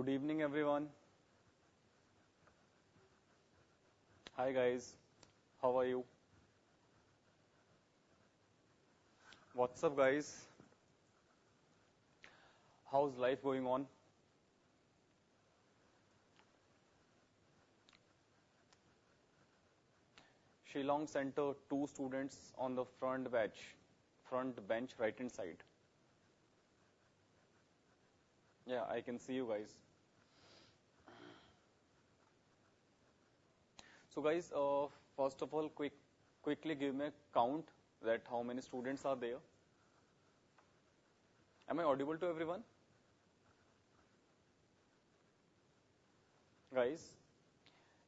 Good evening, everyone. Hi, guys. How are you? What's up, guys? How's life going on? Shillong Center, 2 students on the front bench, right hand side. Yeah, I can see you guys. So, guys, first of all, quickly give me a count that how many students are there. Am I audible to everyone? Guys,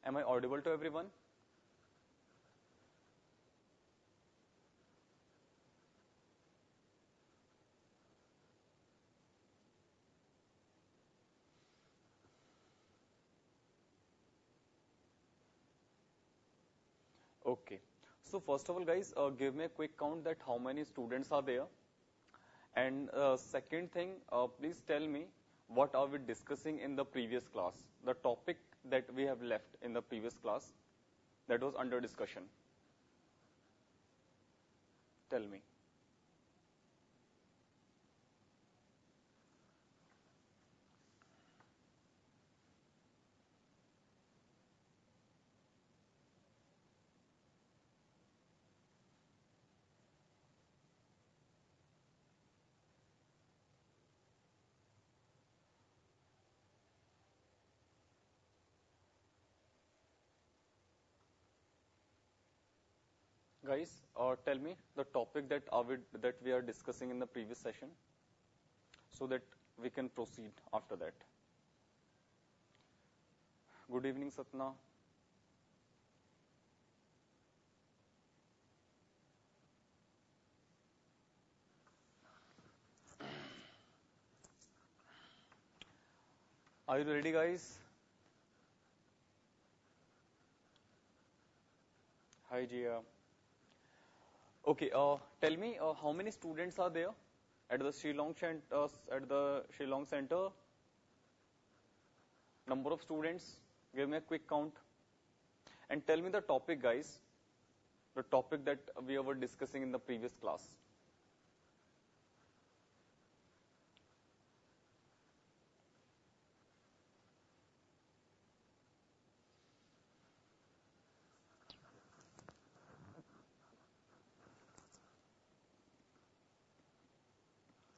am I audible to everyone? Okay. So first of all, guys, give me a quick count that how many students are there. And second thing, please tell me what are we discussing in the previous class? The topic that we have left in the previous class that was under discussion. Tell me. Guys, tell me the topic that we are discussing in the previous session so that we can proceed after that. Good evening, Satna. Are you ready, guys? Hi, Jia. Okay, tell me how many students are there at the Shillong Center? Number of students? Give me a quick count. And tell me the topic, guys. The topic that we were discussing in the previous class.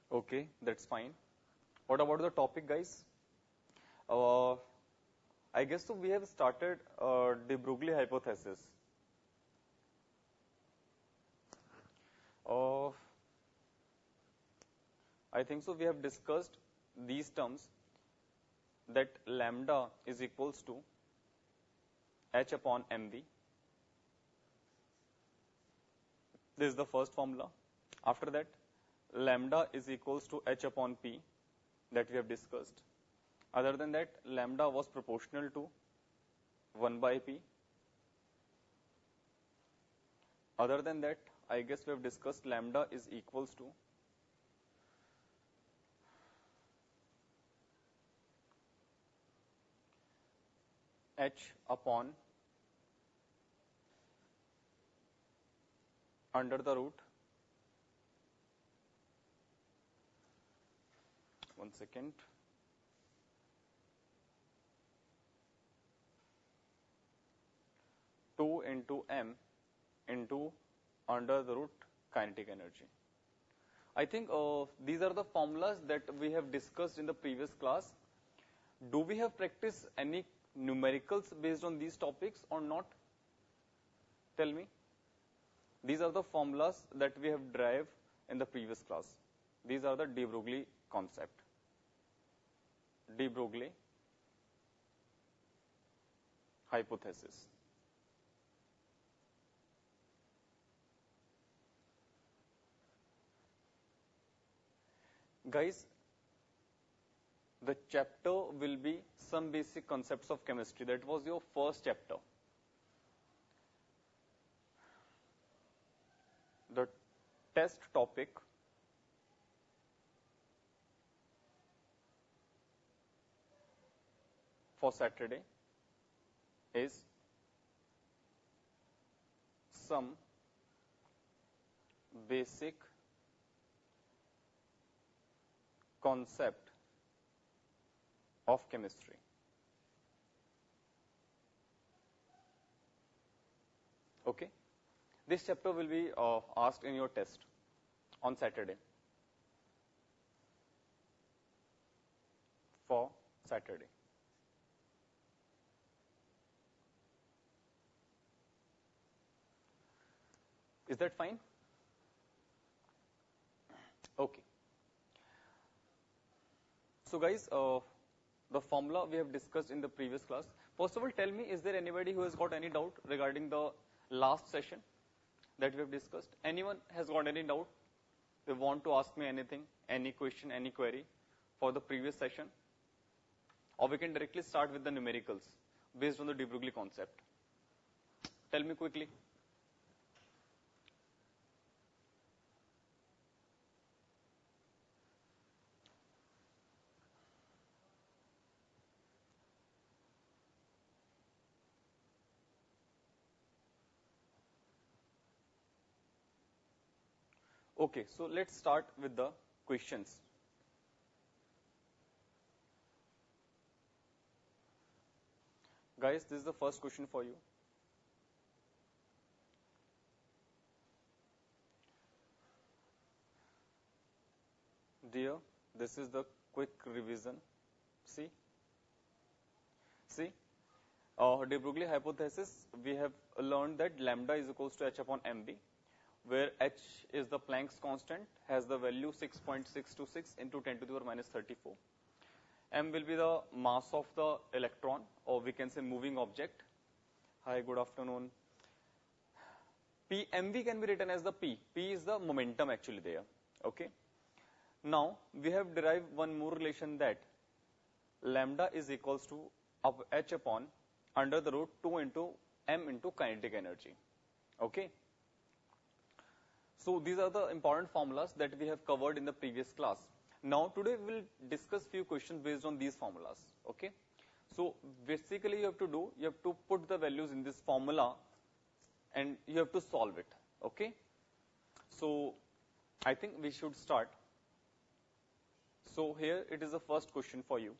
Okay, that's fine. What about the topic, guys? I guess so we have started de Broglie hypothesis. Uh, I think so we have discussed these terms that lambda is equals to h upon mv. This is the first formula. After that, lambda is equals to h upon p that we have discussed. Other than that, lambda was proportional to 1 by p. Other than that, I guess we have discussed lambda is equals to h upon under the root. One second. Two into m into under the root kinetic energy. I think these are the formulas that we have discussed in the previous class. Do we have practiced any numericals based on these topics or not? Tell me. These are the formulas that we have derived in the previous class. These are the de Broglie concept. De Broglie hypothesis. Guys, the chapter will be some basic concepts of chemistry. That was your first chapter. The test topic for Saturday is some basic concept of chemistry. Okay, this chapter will be asked in your test on Saturday. For Saturday. Is that fine? Okay. So guys, the formula we have discussed in the previous class. First of all, tell me, is there anybody who has got any doubt regarding the last session that we have discussed? Anyone has got any doubt? They want to ask me anything, any question, any query for the previous session? Or we can directly start with the numericals based on the de Broglie concept. Tell me quickly. Okay, so let's start with the questions. Guys, this is the first question for you. Dear, this is the quick revision. See, de Broglie hypothesis, we have learned that lambda is equals to h upon mb, where h is the Planck's constant, has the value 6.626 into 10 to the power minus 34. M will be the mass of the electron, or we can say moving object. Hi, good afternoon. mv can be written as the p. P is the momentum actually there. Okay. Now we have derived one more relation, that lambda is equals to h upon under the root 2 into m into kinetic energy. Okay. So these are the important formulas that we have covered in the previous class. Now today we will discuss few questions based on these formulas. Okay. So basically you have to put the values in this formula and you have to solve it. Okay. So I think we should start. So here it is the first question for you.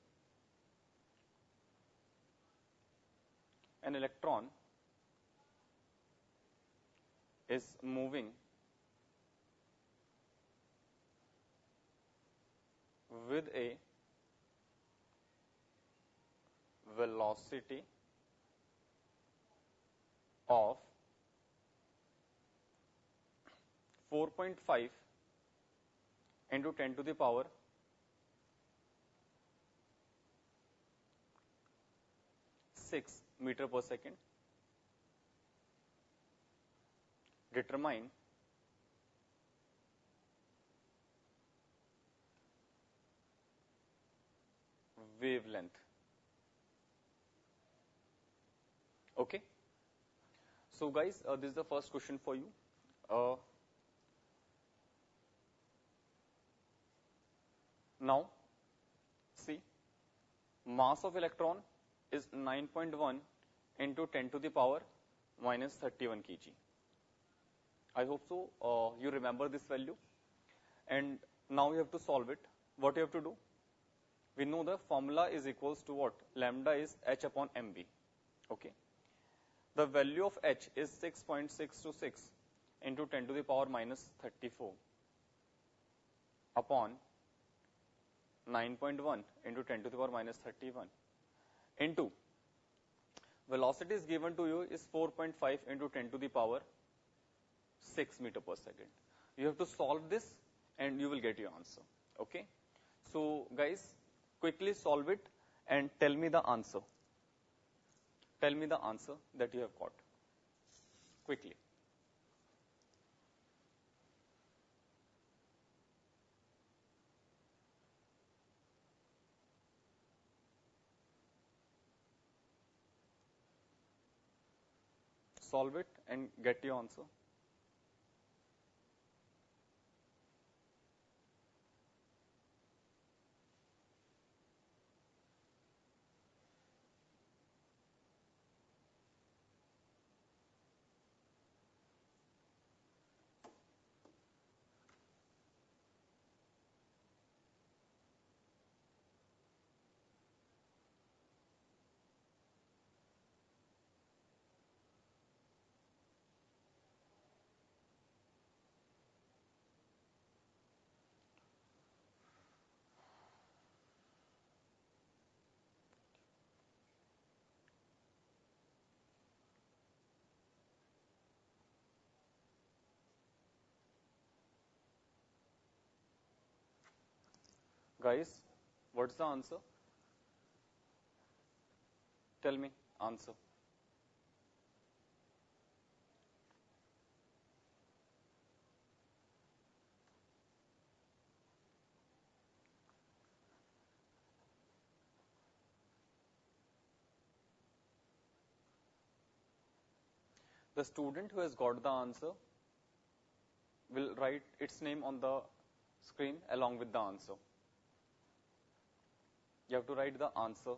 An electron is moving with a velocity of 4.5 into 10 to the power 6 meter per second. Determine wavelength. Okay. So guys, this is the first question for you. Now, see, mass of electron is 9.1 into 10 to the power minus 31 kg. I hope so you remember this value. And now you have to solve it. What you have to do? We know the formula is equals to what? Lambda is h upon mb. Okay. The value of h is 6.626 into 10 to the power minus 34 upon 9.1 into 10 to the power minus 31 into velocity is given to you is 4.5 into 10 to the power 6 meter per second. You have to solve this and you will get your answer. Okay. So guys, quickly solve it and tell me the answer. Tell me the answer that you have got. Quickly. Solve it and get your answer. Guys, what's the answer? Tell me, answer. The student who has got the answer will write its name on the screen along with the answer. You have to write the answer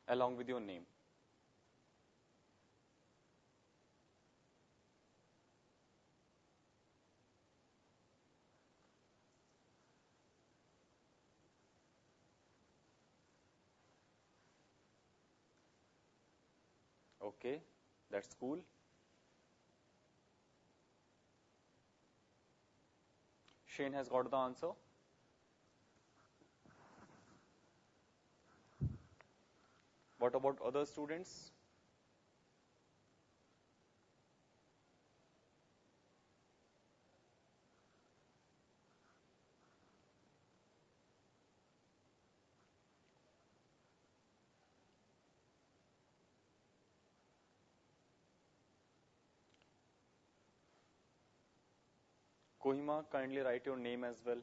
along with your name. Okay, that's cool. Shane has got the answer. What about other students? Kohima, kindly write your name as well.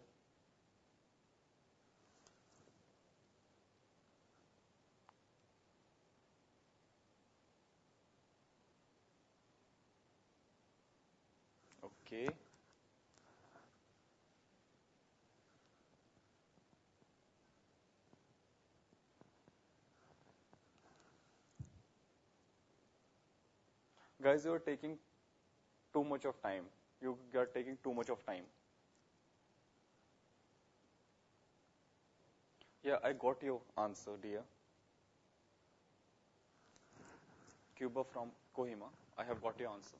Okay. Guys, you are taking too much of time. You are taking too much of time. Yeah, I got your answer, dear. Cuba from Kohima, I have got your answer.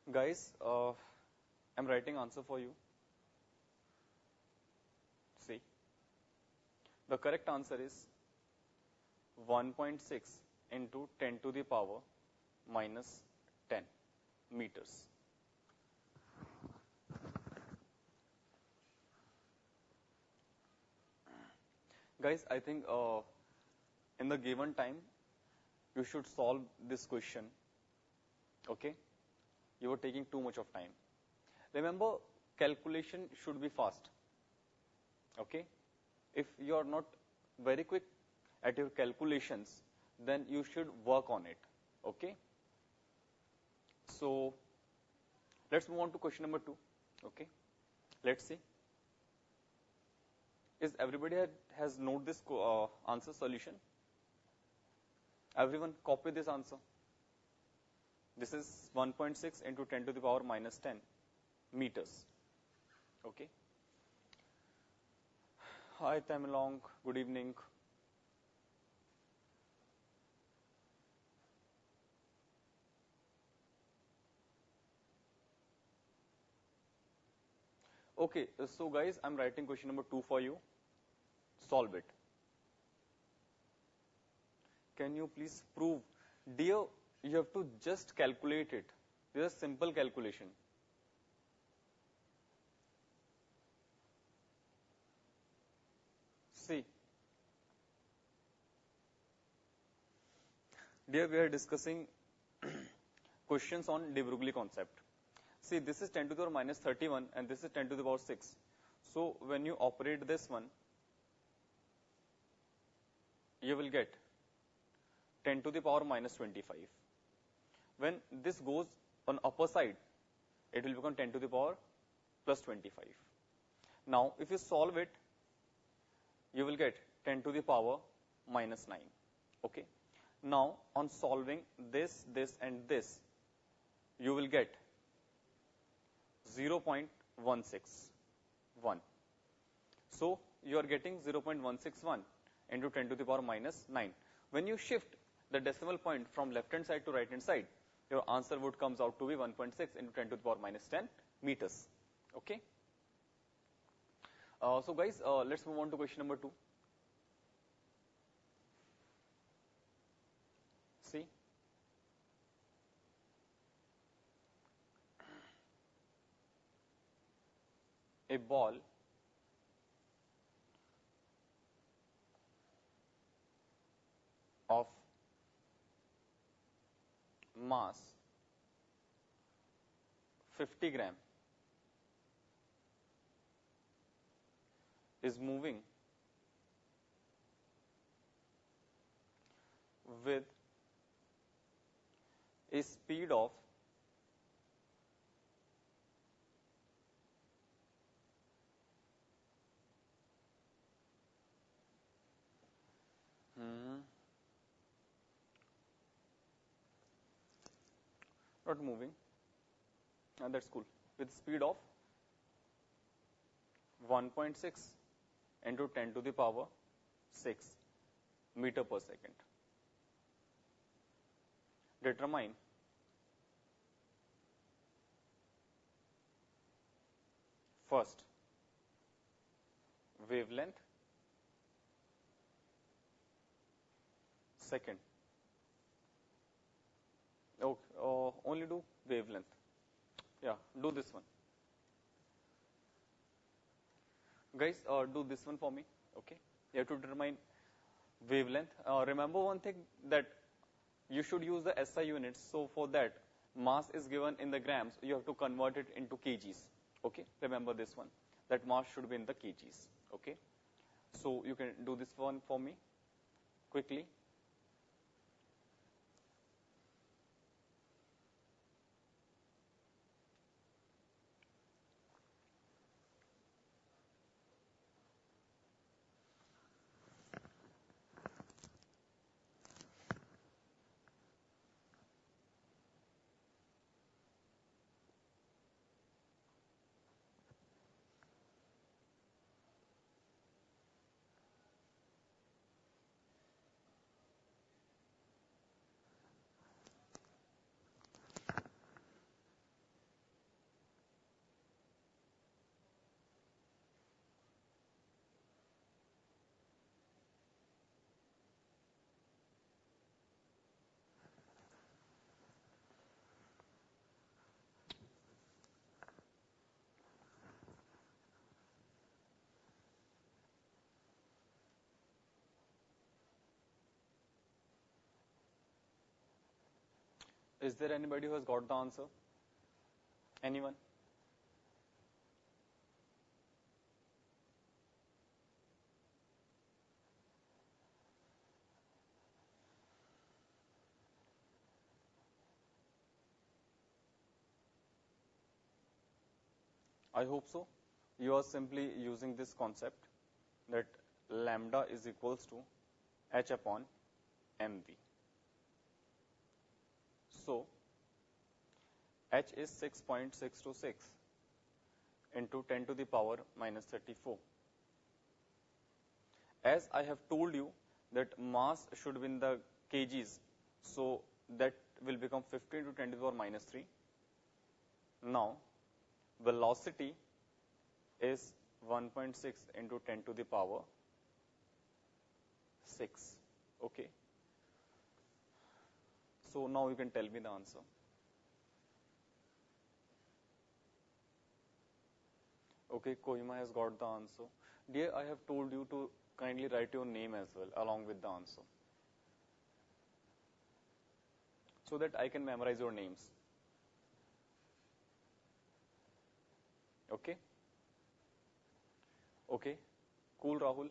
Guys, I'm writing answer for you. See, the correct answer is 1.6 into 10 to the power minus 10 meters. Guys, I think in the given time, you should solve this question. Okay? You are taking too much of time. Remember, calculation should be fast. Okay? If you are not very quick at your calculations, then you should work on it. Okay? So, let's move on to question number 2. Okay? Let's see. Is everybody has noted this answer solution? Everyone copy this answer. This is 1.6 into 10 to the power minus 10 meters. Okay. Hi, Tamilong. Good evening. Okay, so guys, I'm writing question number 2 for you. Solve it. Can you please prove? Dear, you have to just calculate it. This is a simple calculation. See. Dear, we are discussing questions on de Broglie concept. See, this is 10 to the power minus 31 and this is 10 to the power 6. So, when you operate this one, you will get 10 to the power minus 25. When this goes on upper side, it will become 10 to the power plus 25. Now, if you solve it, you will get 10 to the power minus 9. Okay. Now, on solving this, this and this, you will get 0.161. So, you are getting 0.161 into 10 to the power minus 9. When you shift the decimal point from left hand side to right hand side, your answer would comes out to be 1.6 into 10 to the power minus 10 meters. Okay. So guys, let's move on to question number 2. a ball of mass 50 gram is moving with a speed of not moving, that's cool, with speed of 1.6 into 10 to the power 6 meter per second. Determine first wavelength, second, okay, only do wavelength. Yeah, do this one. Guys, do this one for me, okay? You have to determine wavelength. Remember one thing, that you should use the SI units. So for that, mass is given in the grams. You have to convert it into kgs, okay? Remember this one, that mass should be in the kgs, okay? So you can do this one for me quickly. Is there anybody who has got the answer? Anyone? I hope so. You are simply using this concept that lambda is equals to h upon mv. So h is 6.626 into 10 to the power minus 34. As I have told you that mass should be in the kgs, so that will become 15 to 10 to the power minus 3. Now velocity is 1.6 into 10 to the power 6. Okay. So now you can tell me the answer. Okay, Kohima has got the answer. Dear, I have told you to kindly write your name as well along with the answer, so that I can memorize your names. Okay? Okay. Cool, Rahul.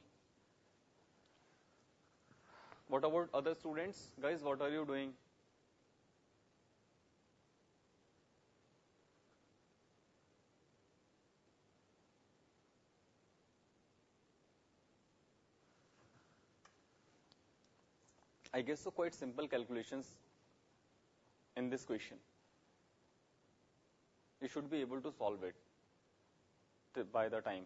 What about other students? Guys, what are you doing? I guess so quite simple calculations in this question. You should be able to solve it by the time.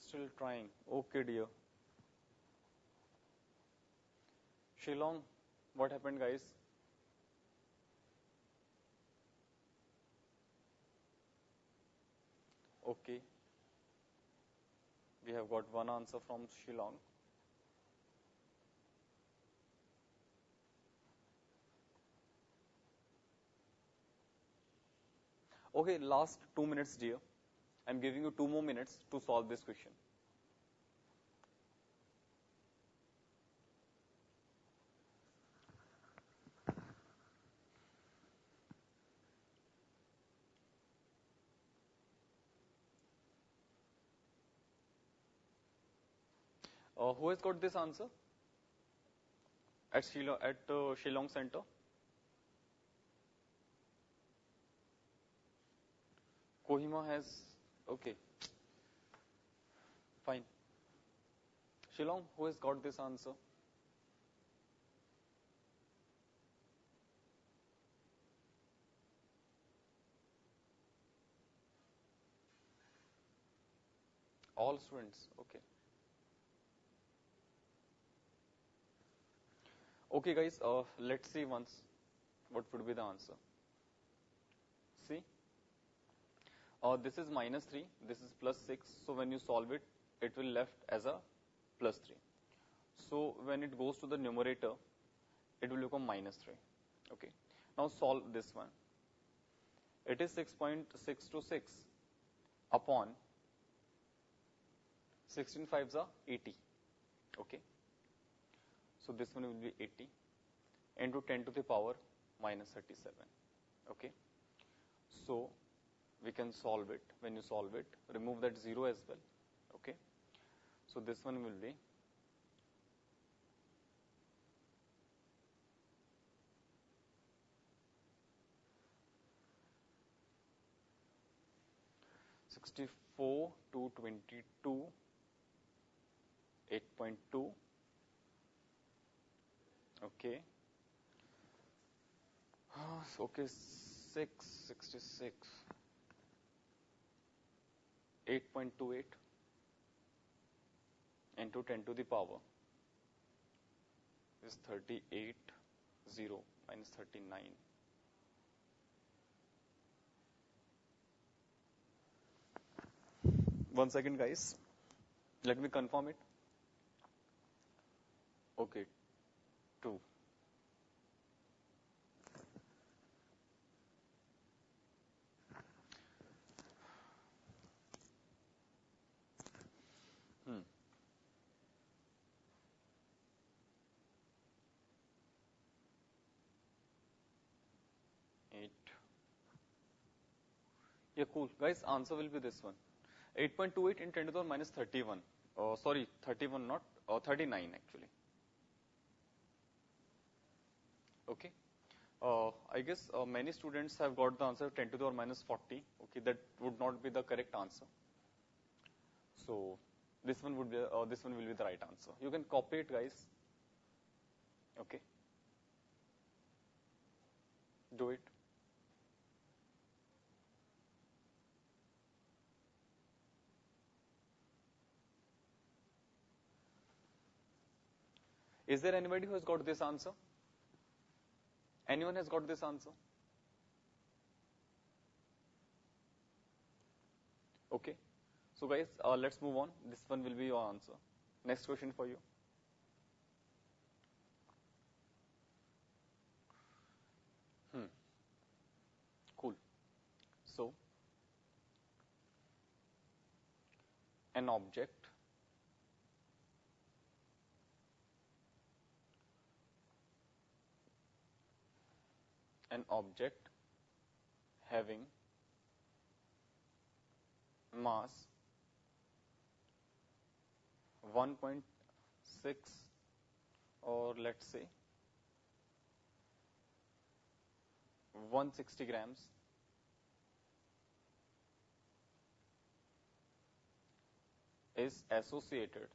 Still trying. Okay, dear. Shillong, what happened, guys? Okay. We have got one answer from Shillong. Okay, last 2 minutes, dear. I'm giving you 2 more minutes to solve this question. Who has got this answer at Shillong Center? Kohima has, okay, fine. Shillong, who has got this answer? All students, okay. Okay, guys, let's see once what would be the answer. See, this is -3, this is +6. So when you solve it, it will left as a +3. So when it goes to the numerator, it will become -3. Okay. Now solve this one. It is 6.626 upon 16 fives are 80. Okay. So this one will be 80 into 10 to the power -37. Okay. So we can solve it. When you solve it, remove that 0 as well. Okay. So this one will be 64 to 22, 8.2. Okay. Okay, 666, 8.28 into 10 to the power is 38, 0 minus 39. One second, guys. Let me confirm it. Okay, 2. Hmm. 8. Yeah, cool. Guys, answer will be this one. 8.28 in 10 to the power minus 31. Sorry, 31 not, 39 actually. Okay. I guess many students have got the answer 10 to the power minus 40. Okay, that would not be the correct answer. So this one would be this one will be the right answer. You can copy it, guys. Okay. Do it. Is there anybody who has got this answer? Anyone has got this answer? Okay. So guys, let's move on. This one will be your answer. Next question for you. Cool. So, an object having mass 1.6, or let's say 160 grams is associated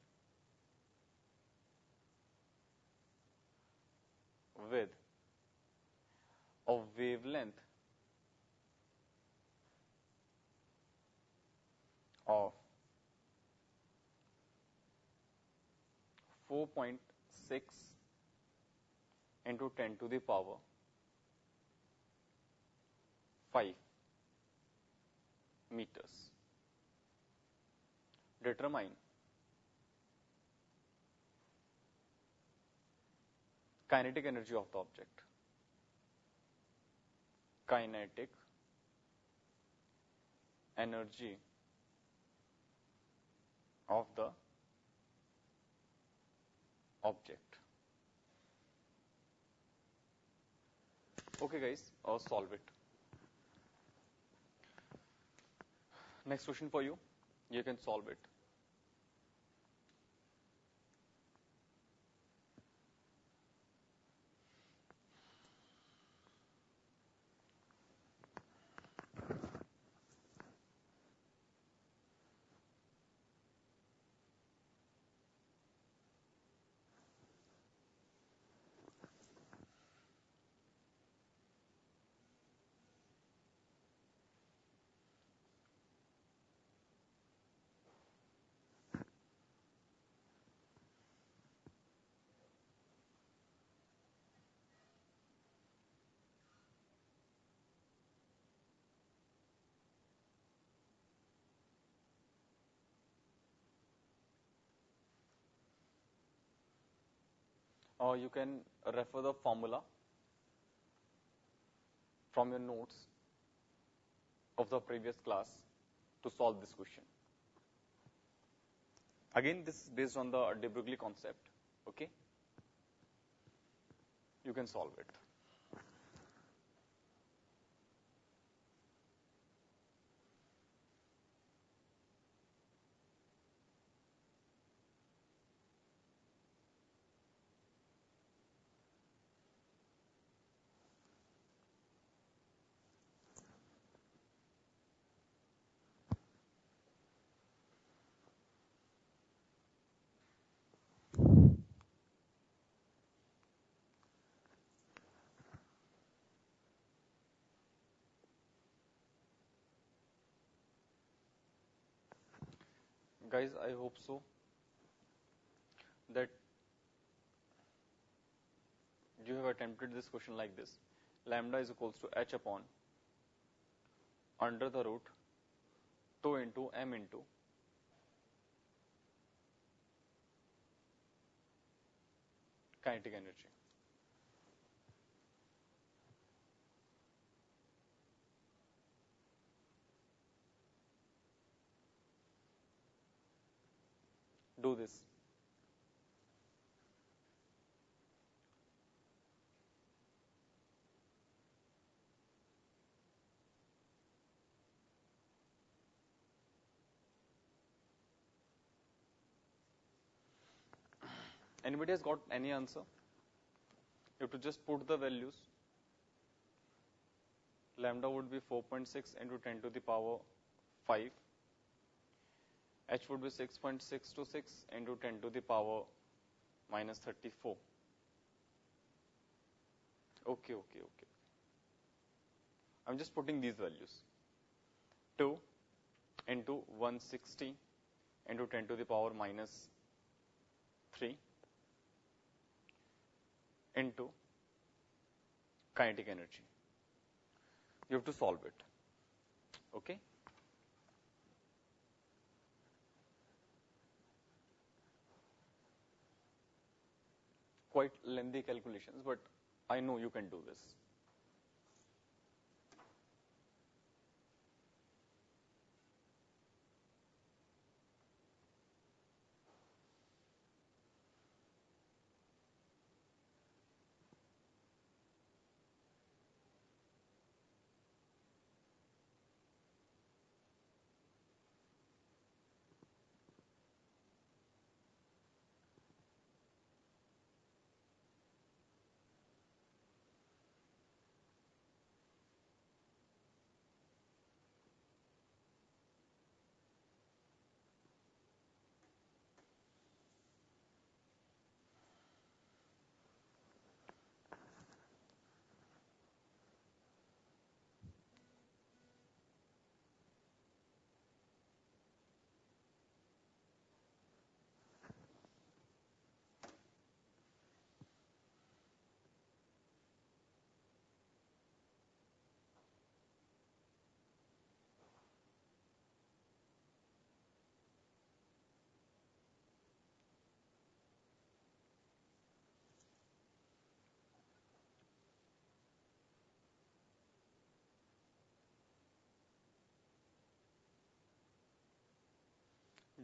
with a wavelength of 4.6 into 10 to the power 5 meters. Determine kinetic energy of the object. Kinetic energy of the object. Okay guys, solve it. Next question for you. You can solve it. Or you can refer the formula from your notes of the previous class to solve this question. Again, this is based on the de Broglie concept. Okay? You can solve it. Guys, I hope so that you have attempted this question like this. Lambda is equals to h upon under the root 2 into m into kinetic energy. Do this. Anybody has got any answer? You have to just put the values. Lambda would be 4.6 into 10 to the power 5. H would be 6.626 into 10 to the power minus 34. Okay. I'm just putting these values. 2 into 160 into 10 to the power minus 3 into kinetic energy. You have to solve it. Okay? Quite lengthy calculations, but I know you can do this.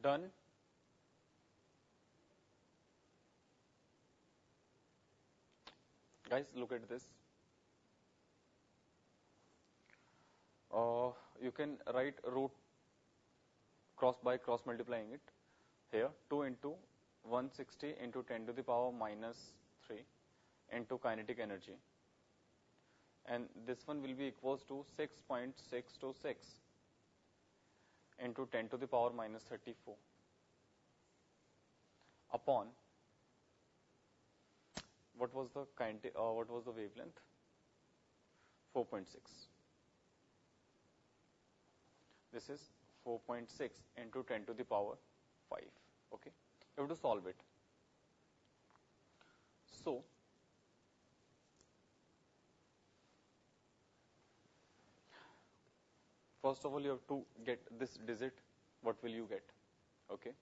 Done. Guys, look at this. You can write root cross by cross multiplying it here. 2 into 160 into 10 to the power minus 3 into kinetic energy. And this one will be equals to 6.626 into 10 to the power minus 34 upon what was the wavelength? 4.6. This is 4.6 into 10 to the power 5. Okay, you have to solve it. So first of all, you have to get this digit. What will you get? Okay,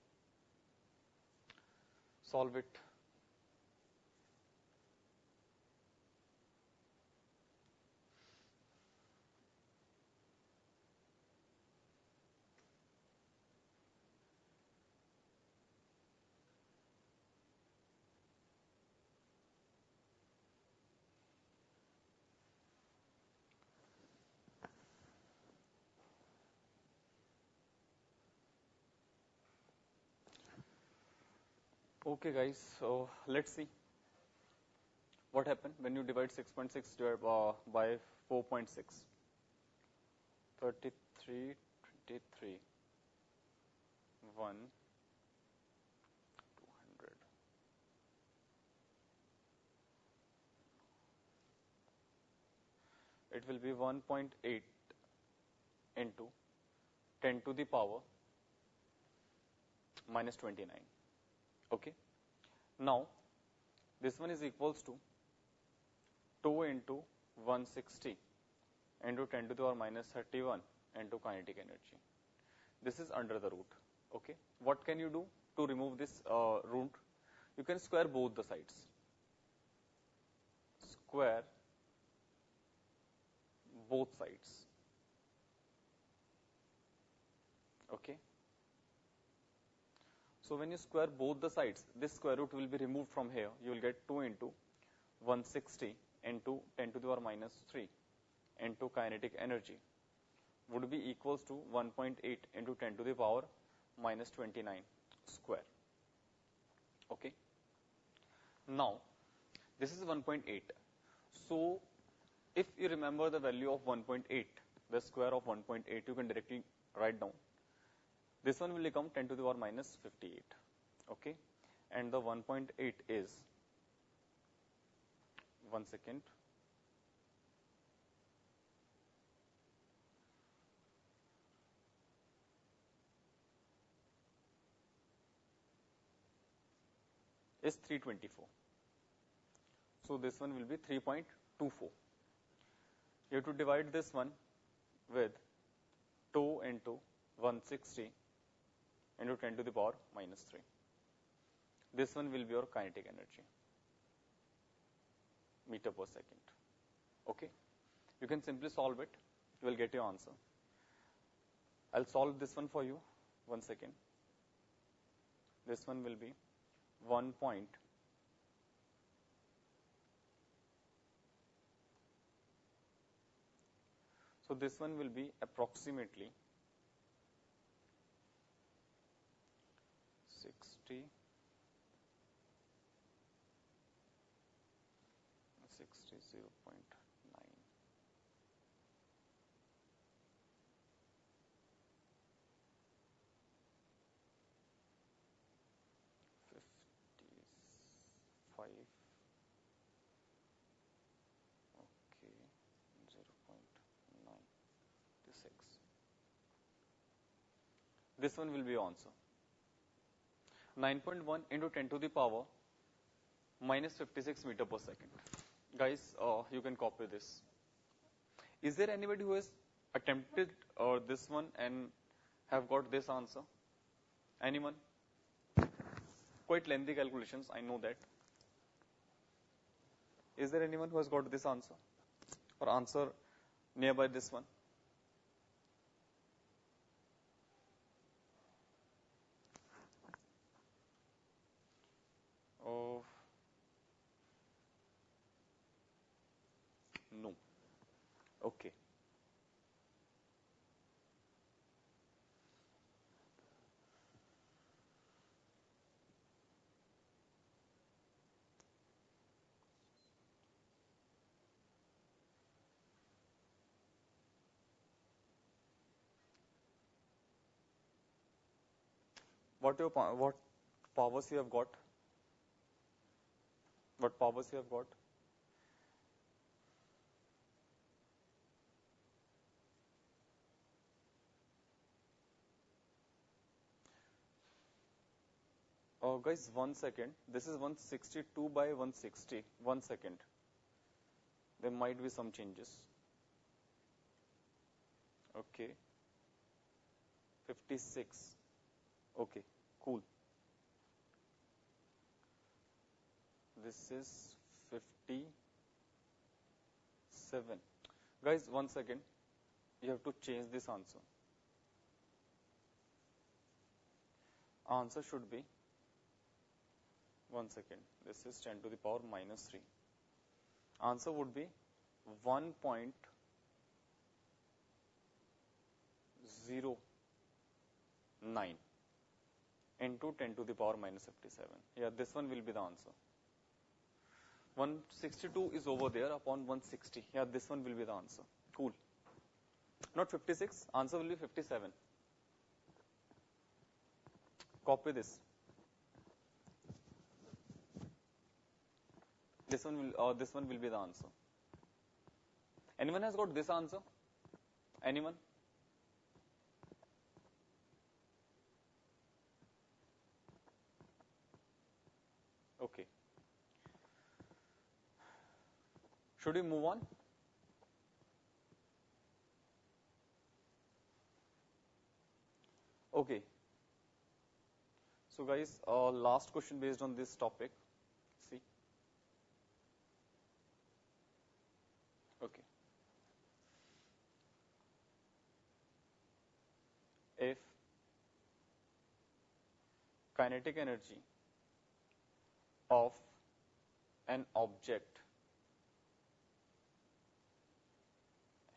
solve it. Okay, guys, so let's see what happened when you divide 6.6 by 4.6. 33, 23, 1, 200. It will be 1.8 into 10 to the power minus 29. Okay. Now, this one is equals to 2 into 160 into 10 to the power minus 31 into kinetic energy. This is under the root. Okay. What can you do to remove this root? You can square both the sides. Square both sides. Okay. So when you square both the sides, this square root will be removed from here. You will get 2 into 160 into 10 to the power minus 3 into kinetic energy would be equals to 1.8 into 10 to the power minus 29 square. Okay. Now, this is 1.8. So, if you remember the value of 1.8, the square of 1.8, you can directly write down. This one will become 10 to the power minus 58. Okay. And the 1.8 is, one second, is 324. So this one will be 3.24. You have to divide this one with 2 into 160 into 10 to the power minus 3. This one will be your kinetic energy, meter per second. Okay. You can simply solve it. You will get your answer. I'll solve this one for you. One second. This one will be 1 point. So this one will be approximately 60, 0.9. 55. Okay, 0.96. This one will be answer. 9.1 into 10 to the power minus 56 meter per second. Guys, you can copy this. Is there anybody who has attempted this one and have got this answer? Anyone? Quite lengthy calculations, I know that. Is there anyone who has got this answer? Or answer nearby this one? Oh, no. Okay. What powers you have got? What powers you have got? Guys, 1 second. This is 162 by 160. 1 second. There might be some changes. Okay. 56. Okay. Cool. This is 57. Guys, 1 second. You have to change this answer. Answer should be 1 second. This is 10 to the power minus 3. Answer would be 1.09 into 10 to the power minus 57. Yeah, this one will be the answer. 162 is over there upon 160. Yeah, this one will be the answer. Cool. Not 56. Answer will be 57. Copy this. This one will be the answer. Anyone has got this answer? Anyone? Okay. Should we move on? Okay. So guys, last question based on this topic. See. Okay. If kinetic energy of an object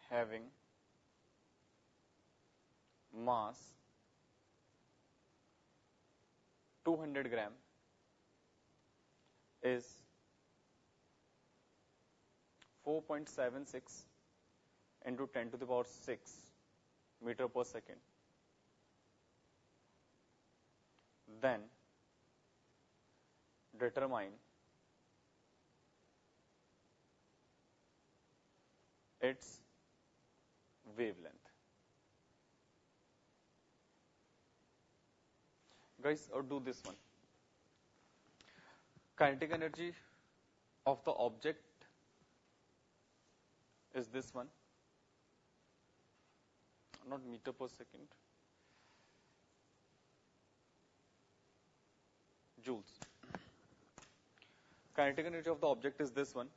having mass 200 gram is 4.76 into 10 to the power 6 meter per second, then determine its wavelength. Guys, or do this one. Kinetic energy of the object is this one, not meter per second, joules. Kinetic energy of the object is this one.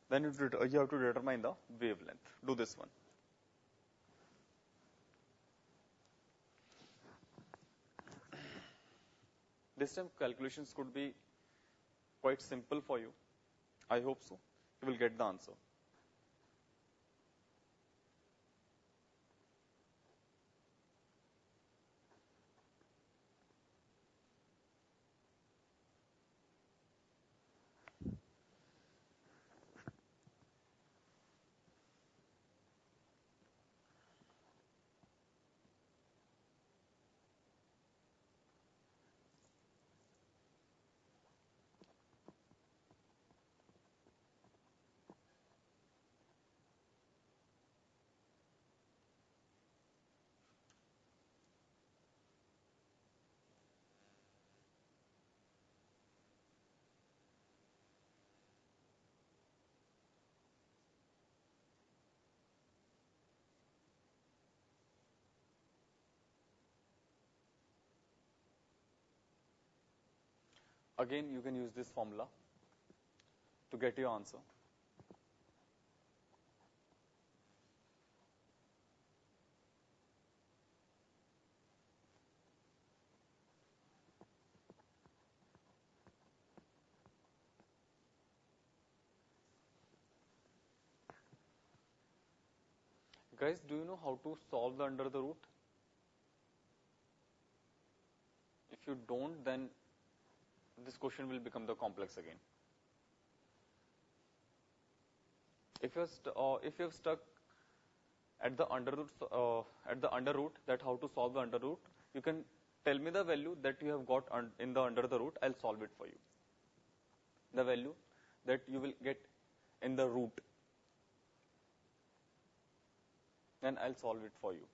Then you have to determine the wavelength. Do this one. This time calculations could be quite simple for you. I hope so. You will get the answer. Again, you can use this formula to get your answer. Guys, do you know how to solve the under the root? If you don't, then this question will become the complex again. If you're stuck at the under root, that how to solve the under root, you can tell me the value that you have got in the under the root. I'll solve it for you. The value that you will get in the root, then I'll solve it for you.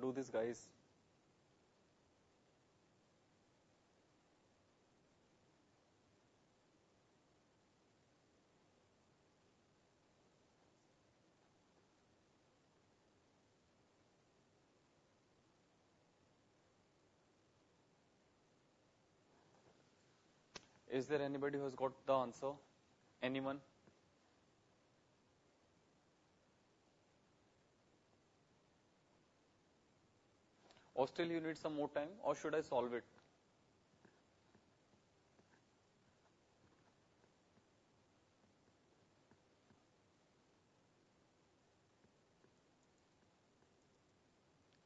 Do this, guys. Is there anybody who has got the answer? Anyone? Or still you need some more time, or should I solve it?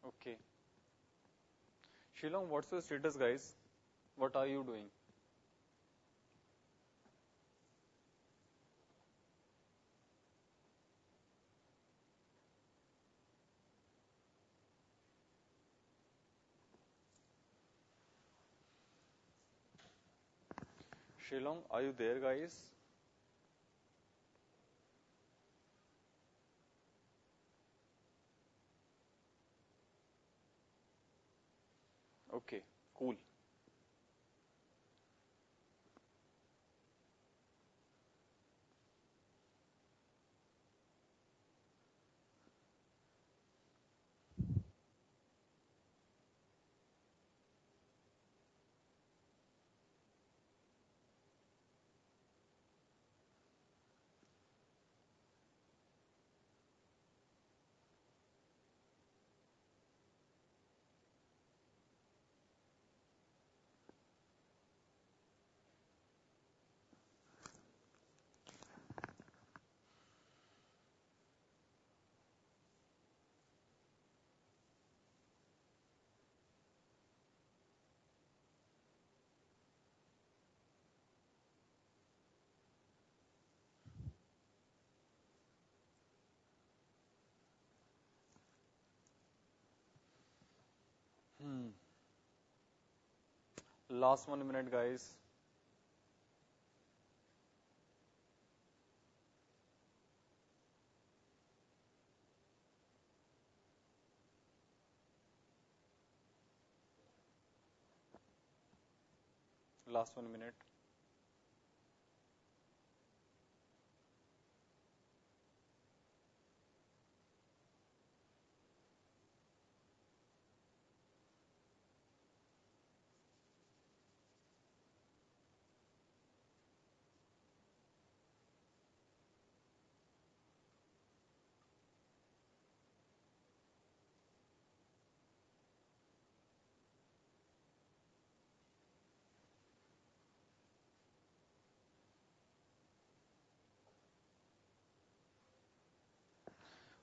Okay. Shilong, what's your status, guys? What are you doing? Shilong, are you there, guys? Okay, cool. Last 1 minute, guys. Last 1 minute.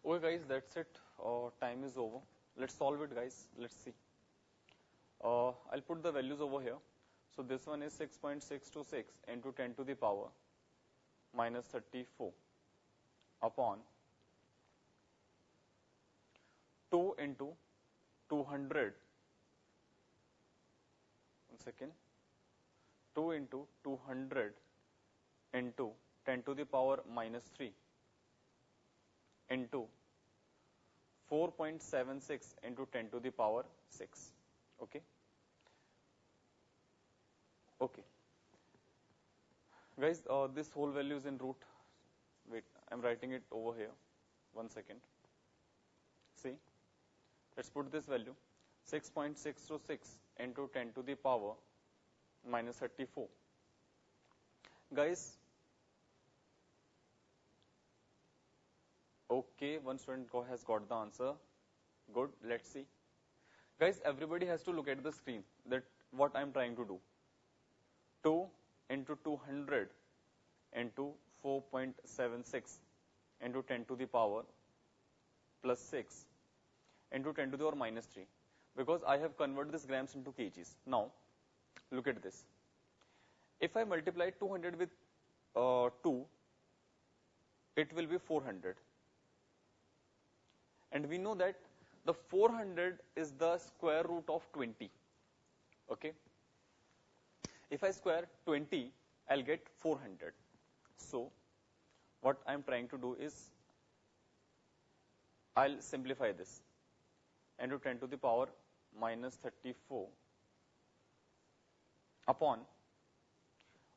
Okay, guys, that's it. Time is over. Let's solve it, guys. Let's see. I'll put the values over here. So this one is 6.626 into 10 to the power minus 34 upon 2 into 200, 2 into 200 into 10 to the power minus 3 into 4.76 into 10 to the power 6. Okay. Okay. Guys, this whole value is in root. Wait, I'm writing it over here. 1 second. See, let's put this value 6.626 into 10 to the power minus 34. Guys, okay, one student has got the answer. Good, let's see. Guys, everybody has to look at the screen that what I'm trying to do. 2 into 200 into 4.76 into 10 to the power plus 6 into 10 to the power minus 3, because I have converted this grams into kgs. Now, look at this. If I multiply 200 with 2, it will be 400. And we know that the 400 is the square root of 20. Okay. If I square 20, I'll get 400. So, what I'm trying to do is, I'll simplify this into 10 to the power minus 34 upon,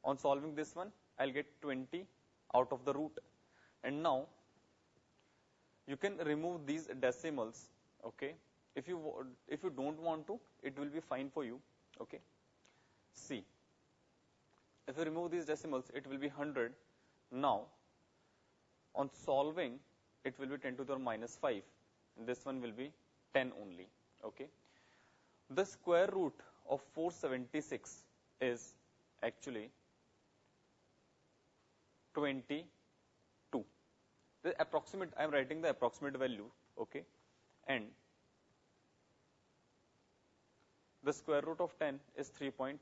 on solving this one, I'll get 20 out of the root. And now, you can remove these decimals, okay? If you don't want to, it will be fine for you, okay? See, if you remove these decimals, it will be 100. Now, on solving, it will be 10 to the power minus 5. This one will be 10 only, okay? The square root of 476 is actually 22. The approximate, I am writing the approximate value, okay? And the square root of 10 is 3.1.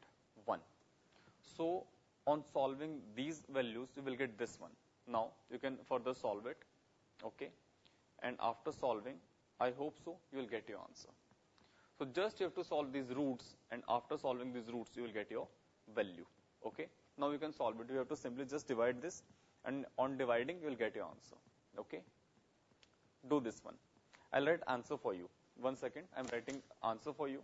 So, on solving these values, you will get this one. Now, you can further solve it, okay? And after solving, I hope so, you will get your answer. So, just you have to solve these roots, and after solving these roots, you will get your value, okay? Now, you can solve it. You have to simply just divide this, and on dividing, you will get your answer, okay? Do this one. I'll write answer for you. 1 second, I'm writing answer for you.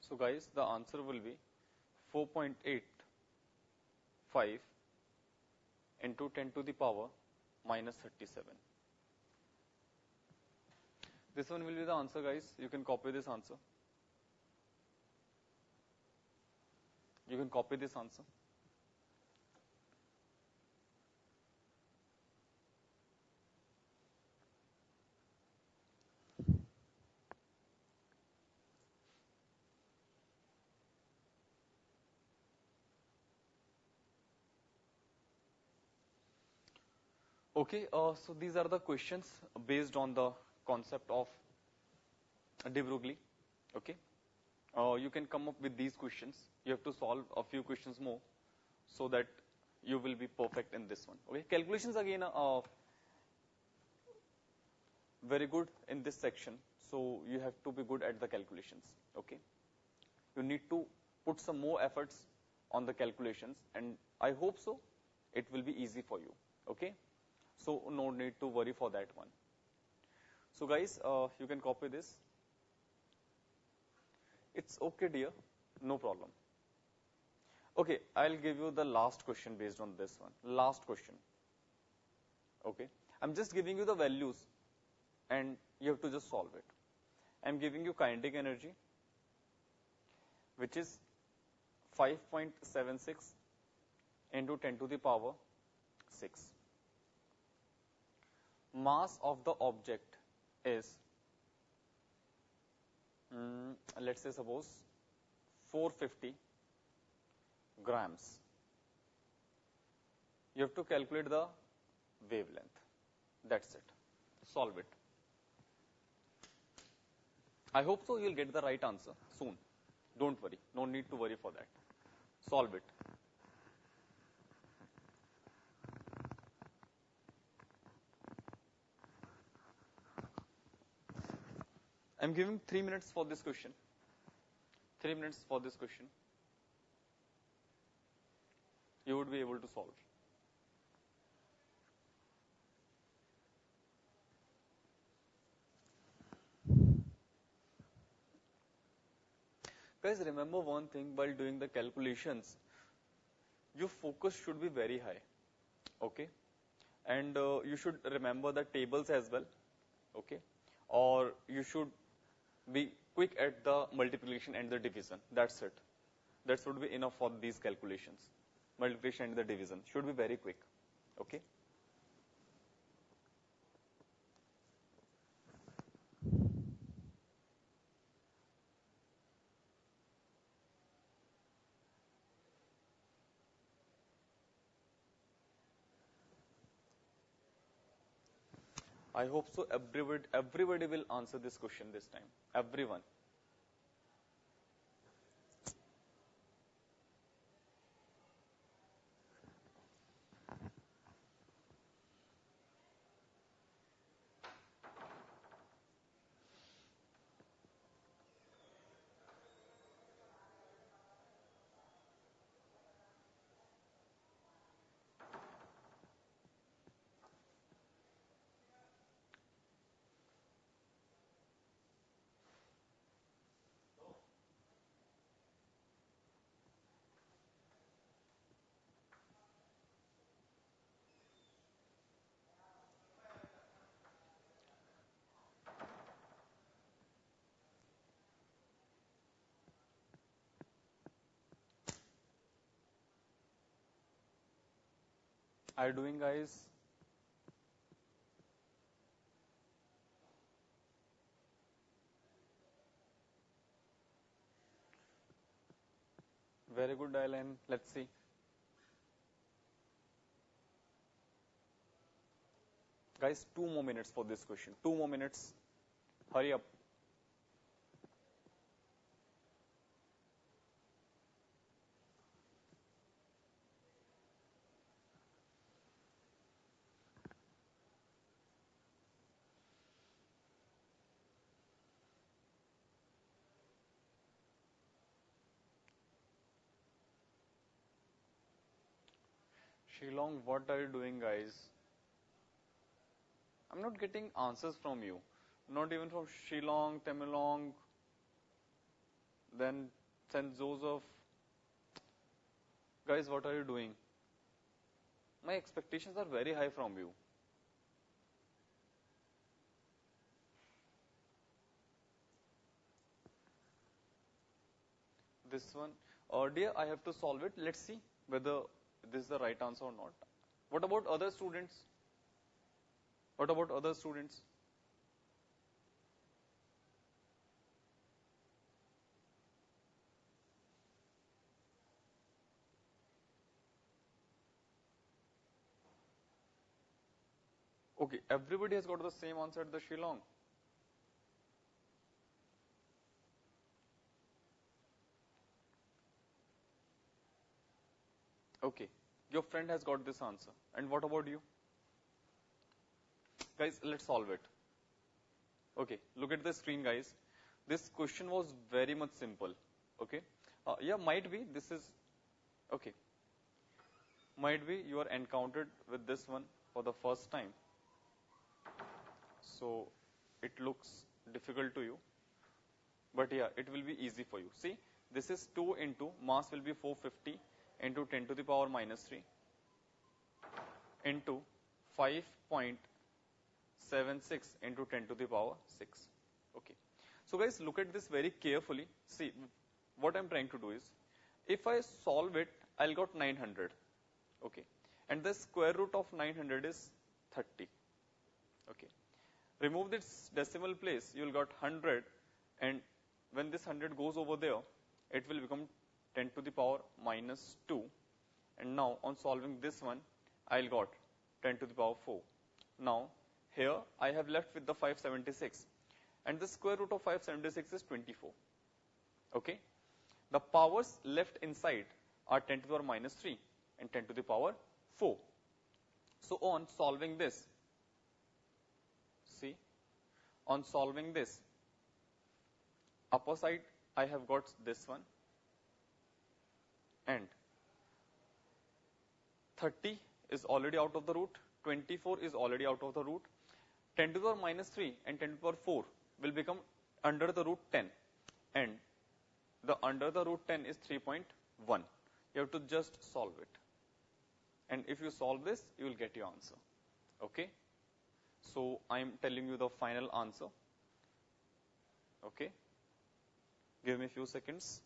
So guys, the answer will be 4.85 into 10 to the power minus 37. This one will be the answer, guys. You can copy this answer. You can copy this answer. Okay, so these are the questions based on the concept of de Broglie. Okay, you can come up with these questions. You have to solve a few questions more so that you will be perfect in this one. Okay, calculations again very good in this section. So you have to be good at the calculations. Okay, you need to put some more efforts on the calculations, and I hope so it will be easy for you. Okay. So no need to worry for that one. So guys, you can copy this. It's okay, dear. No problem. Okay, I'll give you the last question based on this one. Last question. Okay. I'm just giving you the values and you have to just solve it. I'm giving you kinetic energy, which is 5.76 into 10 to the power 6. Mass of the object is, let's say suppose 450 grams. You have to calculate the wavelength. That's it. Solve it. I hope so you'll get the right answer soon. Don't worry. No need to worry for that. Solve it. I'm giving 3 minutes for this question. 3 minutes for this question. You would be able to solve. Guys, remember one thing while doing the calculations, your focus should be very high, okay? And you should remember the tables as well, okay? Or you should be quick at the multiplication and the division. That's it. That should be enough for these calculations. Multiplication and the division should be very quick, okay? I hope so everybody will answer this question this time. Everyone. Are you doing, guys? Very good, Dylan. Let's see. Guys, 2 more minutes for this question. 2 more minutes. Hurry up. Shillong, what are you doing, guys? I'm not getting answers from you. Not even from Shillong, Temilong, then St. Joseph. Guys, what are you doing? My expectations are very high from you. This one, dear, I have to solve it. Let's see whether this is the right answer or not. What about other students? What about other students? Okay, everybody has got the same answer at the Shillong. Okay, your friend has got this answer. And what about you? Guys, let's solve it. Okay, look at the screen, guys. This question was very much simple. Okay, yeah, might be this is okay. Might be you are encountered with this one for the first time. So it looks difficult to you, but yeah, it will be easy for you. See, this is 2 into mass will be 450 into 10 to the power minus 3 into 5.76 into 10 to the power 6. Okay. So guys, look at this very carefully. See, what I'm trying to do is, if I solve it, I'll got 900. Okay. And the square root of 900 is 30. Okay. Remove this decimal place, you'll got 100, and when this 100 goes over there, it will become 10 to the power minus 2. And now on solving this one, I'll got 10 to the power 4. Now here I have left with the 576, and the square root of 576 is 24. Okay. The powers left inside are 10 to the power minus 3 and 10 to the power 4. So on solving this, see, on solving this, upper side I have got this one, and 30 is already out of the root, 24 is already out of the root, 10 to the power minus 3 and 10 to the power 4 will become under the root 10, and the under the root 10 is 3.1. You have to just solve it, and if you solve this, you will get your answer. Okay. So I am telling you the final answer. Okay. Give me a few seconds.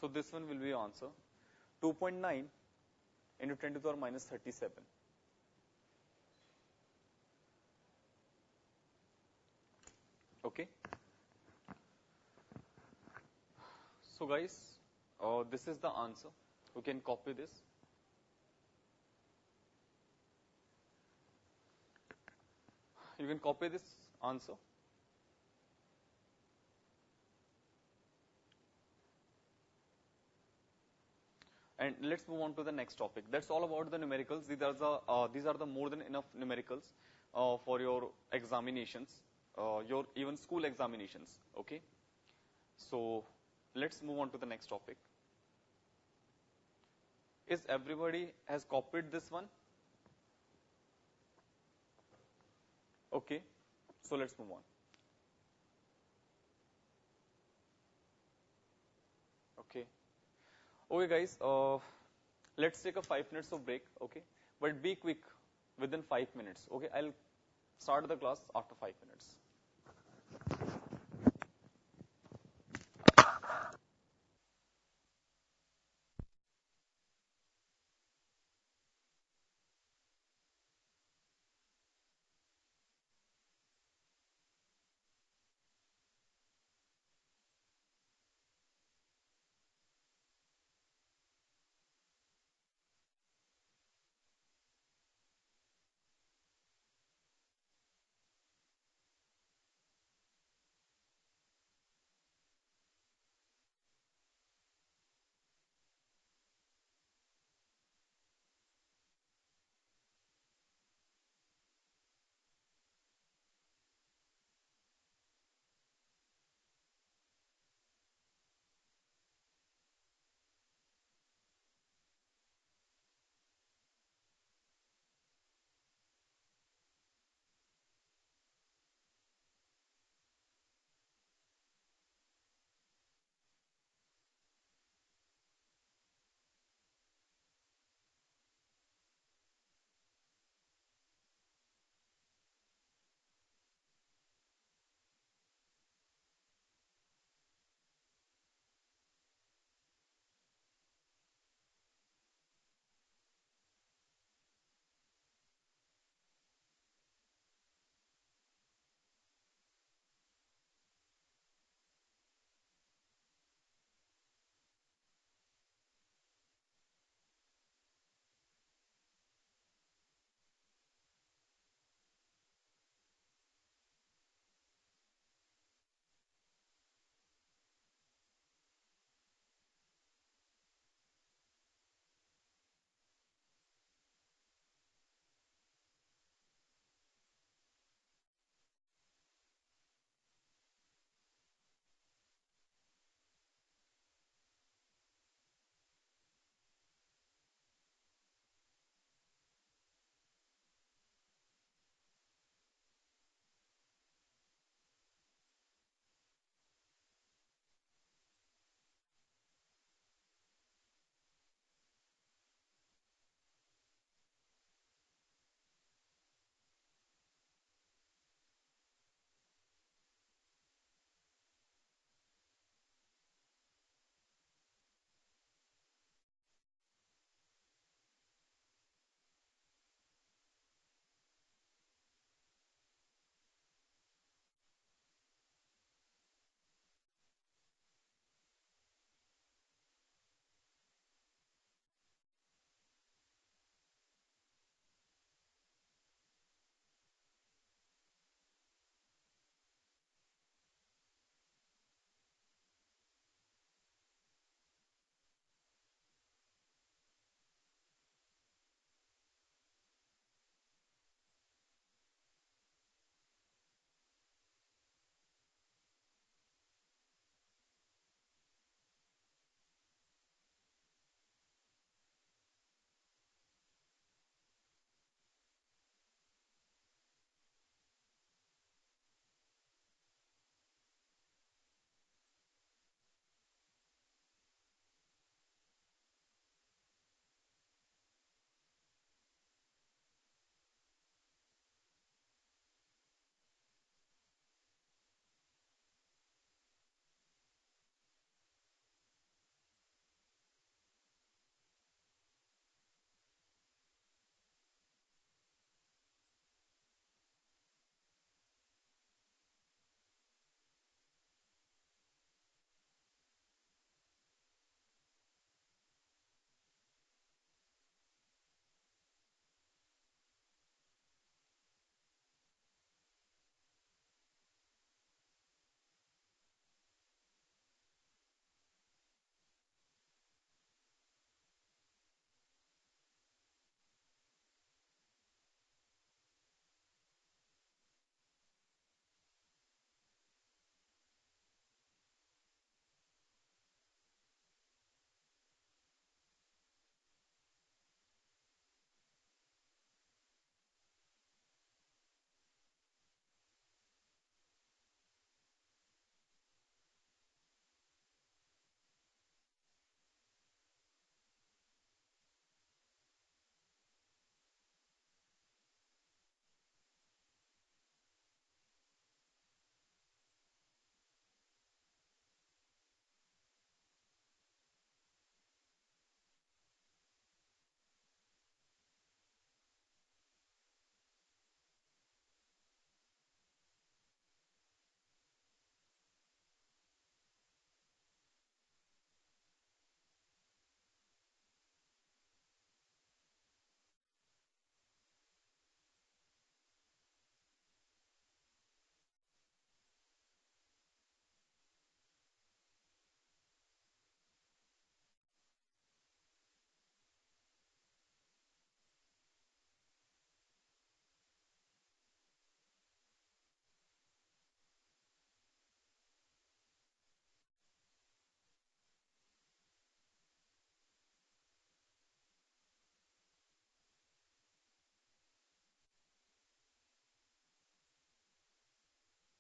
So this one will be your answer. 2.9 into 10 to the power minus 37. Okay. So guys, this is the answer. You can copy this. You can copy this answer. And let's move on to the next topic. That's all about the numericals. These are the more than enough numericals for your examinations, your even school examinations. Okay. So let's move on to the next topic. Is everybody has copied this one? Okay. So let's move on. Okay. Okay, guys, let's take a 5 minutes of break, okay? But be quick within 5 minutes, okay? I'll start the class after 5 minutes.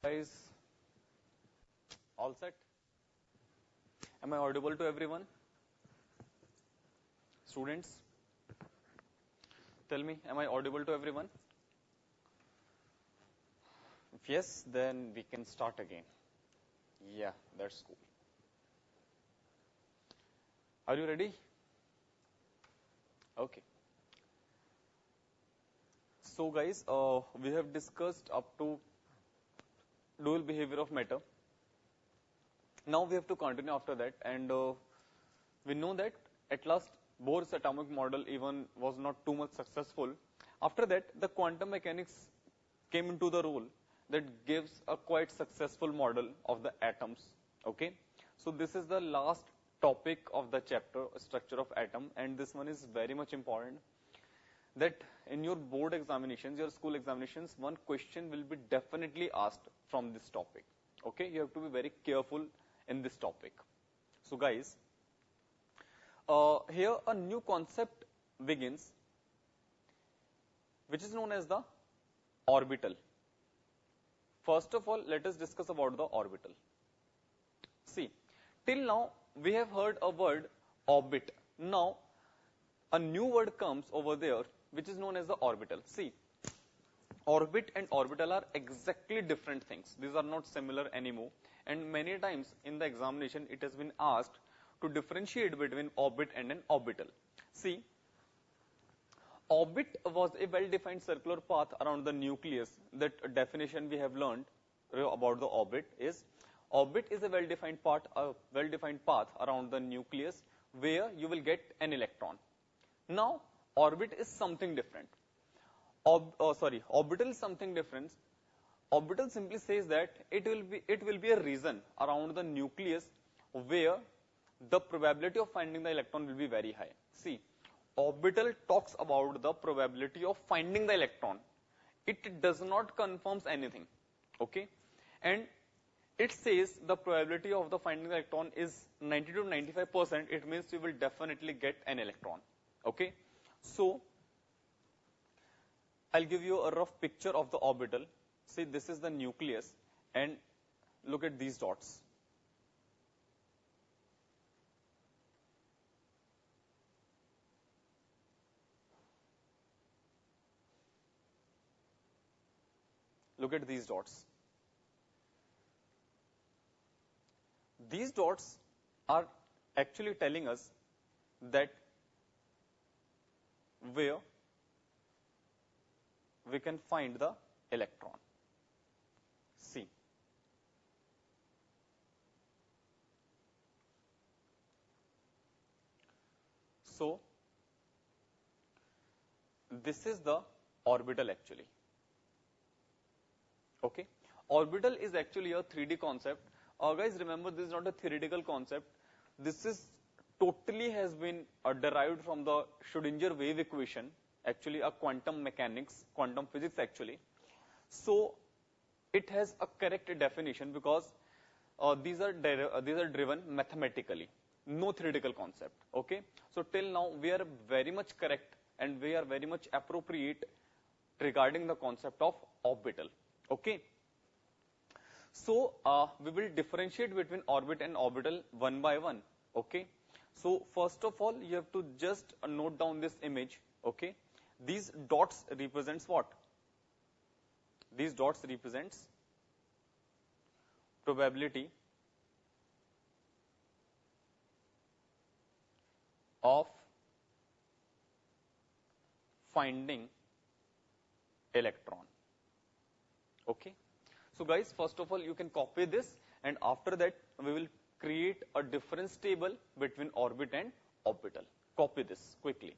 Guys, all set? Am I audible to everyone? Students, tell me, am I audible to everyone? If yes, then we can start again. Yeah, that's cool. Are you ready? Okay. So guys, we have discussed up to dual behavior of matter. Now we have to continue after that, and we know that at last Bohr's atomic model even was not too much successful. After that, the quantum mechanics came into the role that gives a quite successful model of the atoms. Okay, so this is the last topic of the chapter, structure of atom, and this one is very much important. That in your board examinations, your school examinations, one question will be definitely asked from this topic. Okay, you have to be very careful in this topic. So guys, here a new concept begins, which is known as the orbital. First of all, let us discuss about the orbital. See, till now we have heard a word orbit. Now a new word comes over there, which is known as the orbital. See, orbit and orbital are exactly different things. These are not similar anymore, and many times in the examination it has been asked to differentiate between orbit and an orbital. See, orbit was a well-defined circular path around the nucleus. That definition we have learned about the orbit is a well-defined path around the nucleus where you will get an electron. Now, orbit is something different. Orbital is something different. Orbital simply says that it will be a region around the nucleus where the probability of finding the electron will be very high. See, orbital talks about the probability of finding the electron. It does not confirms anything. Okay, and it says the probability of the finding the electron is 90 to 95%. It means you will definitely get an electron. Okay, so I'll give you a rough picture of the orbital. See, this is the nucleus, and look at these dots. Look at these dots. These dots are actually telling us that where we can find the electron. See, so this is the orbital actually. Okay, orbital is actually a 3D concept. Guys, remember, this is not a theoretical concept. This is totally has been derived from the Schrödinger wave equation, actually a quantum mechanics, quantum physics actually. So it has a correct definition because these are driven mathematically, no theoretical concept. Okay, so till now we are very much correct and we are very much appropriate regarding the concept of orbital. Okay, so we will differentiate between orbit and orbital one by one. Okay, so first of all, you have to just note down this image. Okay, these dots represents what? These dots represents probability of finding electron. Okay, so guys, first of all, you can copy this, and after that we will create a difference table between orbit and orbital. Copy this quickly.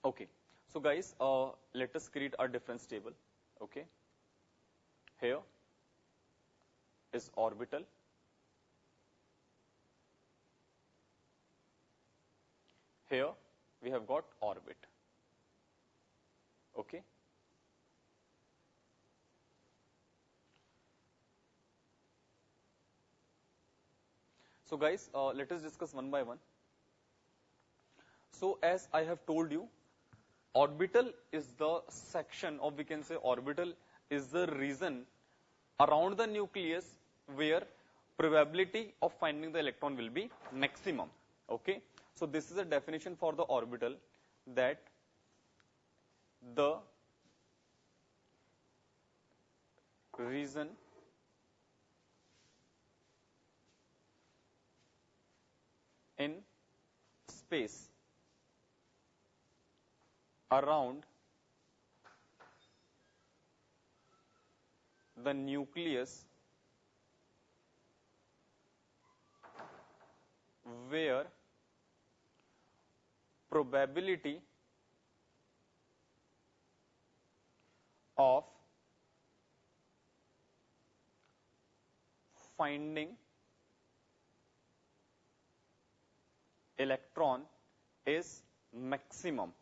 Okay, so guys, let us create a difference table. Okay, here is orbital. Here we have got orbit. Okay, so guys, let us discuss one by one. So as I have told you, orbital is the section, or we can say orbital is the region around the nucleus where probability of finding the electron will be maximum. Okay, so this is a definition for the orbital, that the region in space around the nucleus where probability of finding electron is maximum.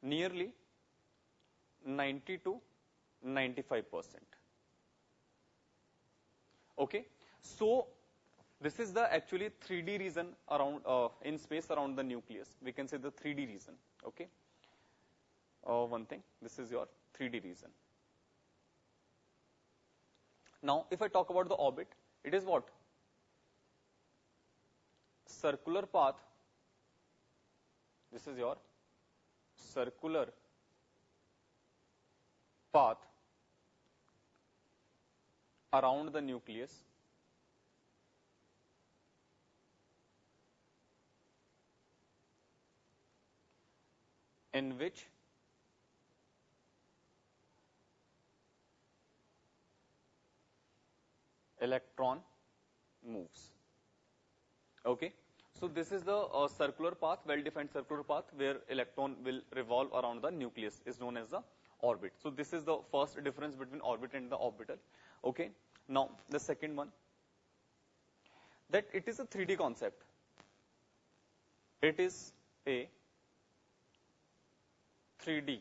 Nearly 90 to 95%. Okay, so this is the actually 3D region around in space around the nucleus. We can say the 3D region. Okay, one thing, this is your 3D region. Now, if I talk about the orbit, it is what? Circular path. This is your circular path around the nucleus in which electron moves. Okay, so this is the circular path, well-defined circular path where electron will revolve around the nucleus, is known as the orbit. So this is the first difference between orbit and the orbital. Okay, now the second one, that it is a 3D concept. It is a 3D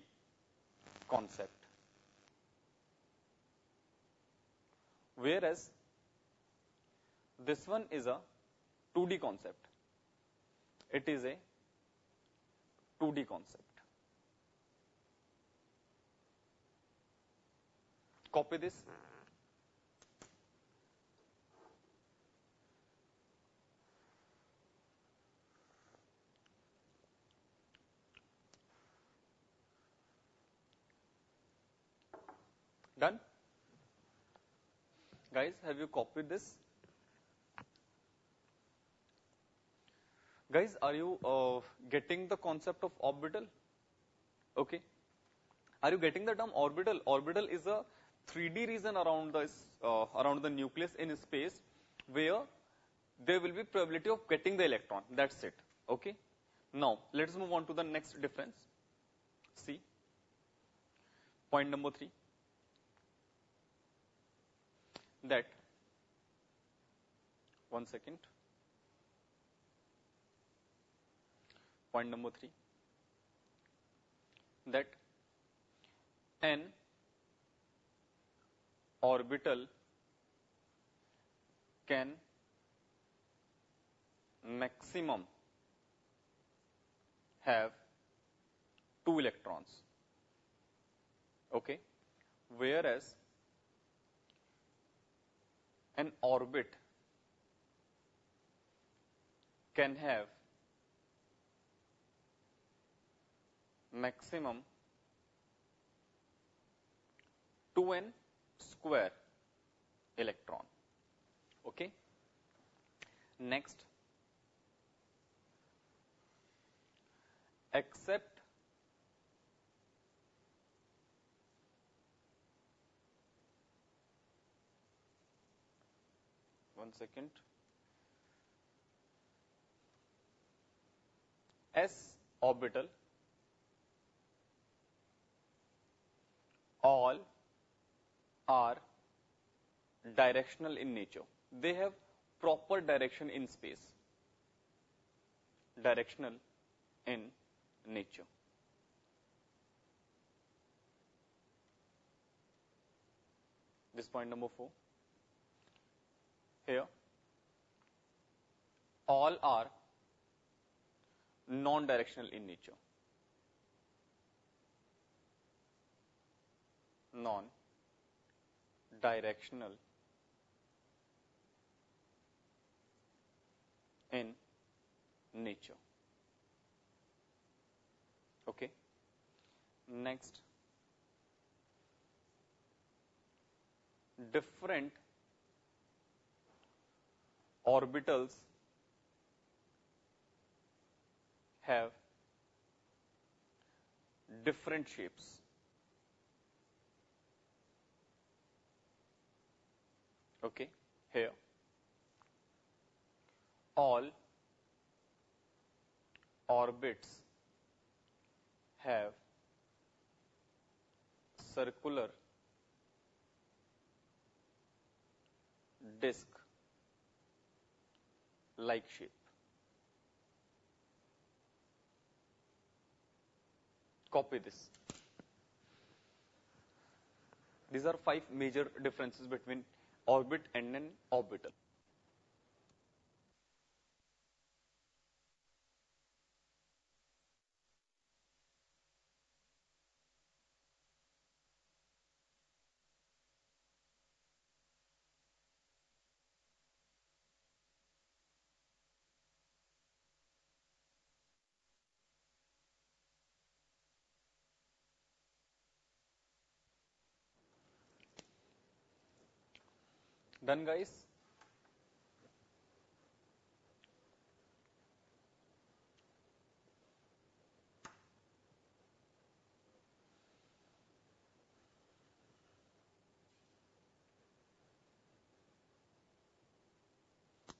concept, whereas this one is a 2D concept. It is a 2D concept. Copy this. Done? Guys, have you copied this? Guys, are you getting the concept of orbital? Okay. Are you getting the term orbital? Orbital is a 3D region around the nucleus in space where there will be probability of getting the electron. That's it. Okay. Now, let's move on to the next difference. See, point number 3. That, one second. Point number 3, that an orbital can maximum have 2 electrons. Okay, whereas an orbit can have maximum 2n square electron. Okay. Next, except one second, s orbital, all are directional in nature. They have proper direction in space. Directional in nature. This point number 4. Here, all are non-directional in nature. Non-directional in nature. Okay. Next, different orbitals have different shapes. Okay, here all orbits have circular disc like shape. Copy this. These are 5 major differences between orbit and an orbital. Done, guys?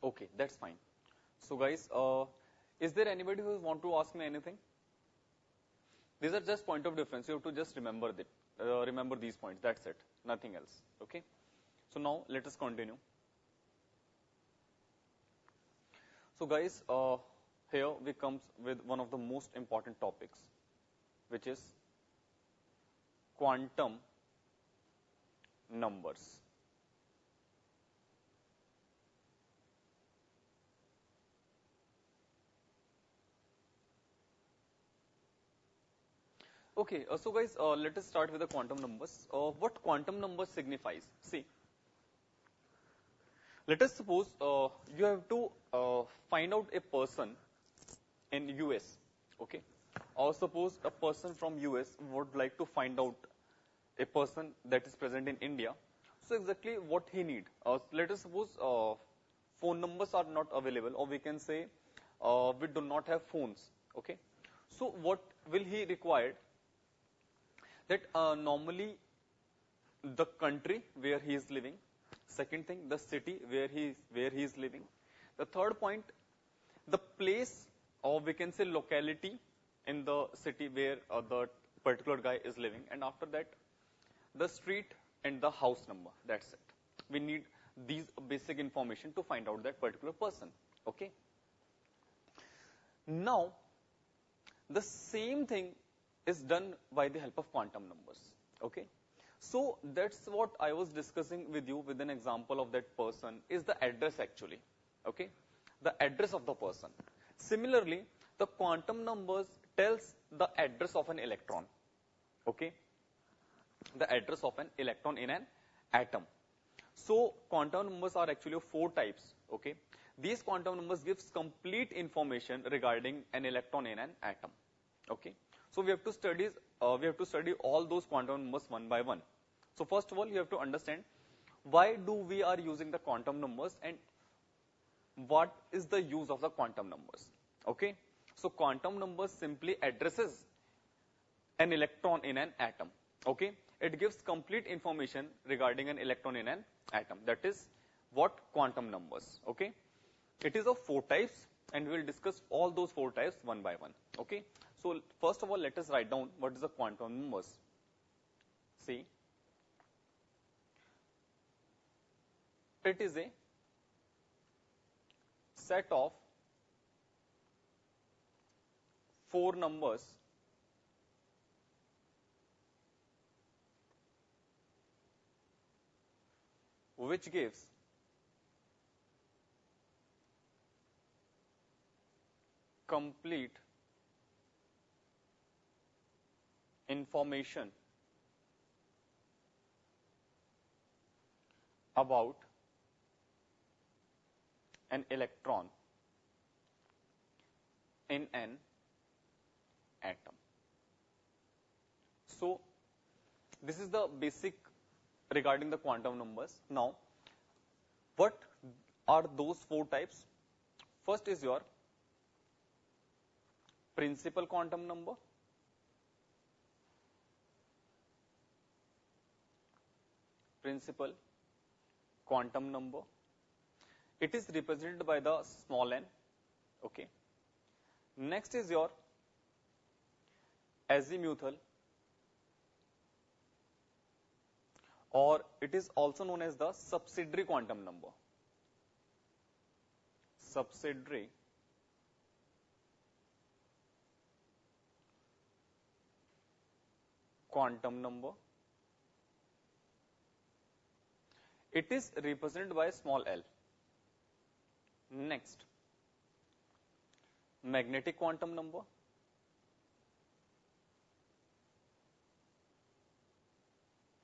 Okay, that's fine. So guys, is there anybody who want to ask me anything? These are just point of difference. You have to just remember that. Remember these points. That's it. Nothing else. Okay. So now let us continue. So guys, here we comes with one of the most important topics, which is quantum numbers. Okay, so guys, let us start with the quantum numbers. What quantum numbers signifies? See, let us suppose you have to find out a person in US, okay? Or suppose a person from US would like to find out a person that is present in India. So exactly what he need? Let us suppose phone numbers are not available, or we can say we do not have phones, okay? So what will he require? That normally the country where he is living, second thing, the city where he is living, the third point, the place, or we can say locality in the city where the particular guy is living, and after that the street and the house number. That's it. We need these basic information to find out that particular person. Okay. Now the same thing is done by the help of quantum numbers. Okay. So that's what I was discussing with you with an example of that person is the address actually. Okay. The address of the person. Similarly, the quantum numbers tells the address of an electron. Okay. The address of an electron in an atom. So quantum numbers are actually of 4 types. Okay. These quantum numbers gives complete information regarding an electron in an atom. Okay. So we have to study all those quantum numbers one by one. So first of all, you have to understand why do we are using the quantum numbers and what is the use of the quantum numbers. Okay. So quantum numbers simply addresses an electron in an atom. Okay. It gives complete information regarding an electron in an atom. That is what quantum numbers. Okay. It is of 4 types and we will discuss all those 4 types one by one. Okay. So first of all, let us write down what is the quantum numbers. See, it is a set of 4 numbers which gives complete information about an electron in an atom. So this is the basic regarding the quantum numbers. Now, what are those four types? First is your principal quantum number. Principal quantum number. It is represented by the small n. Okay. Next is your azimuthal, or it is also known as the subsidiary quantum number. Subsidiary quantum number. It is represented by small l. Next, magnetic quantum number.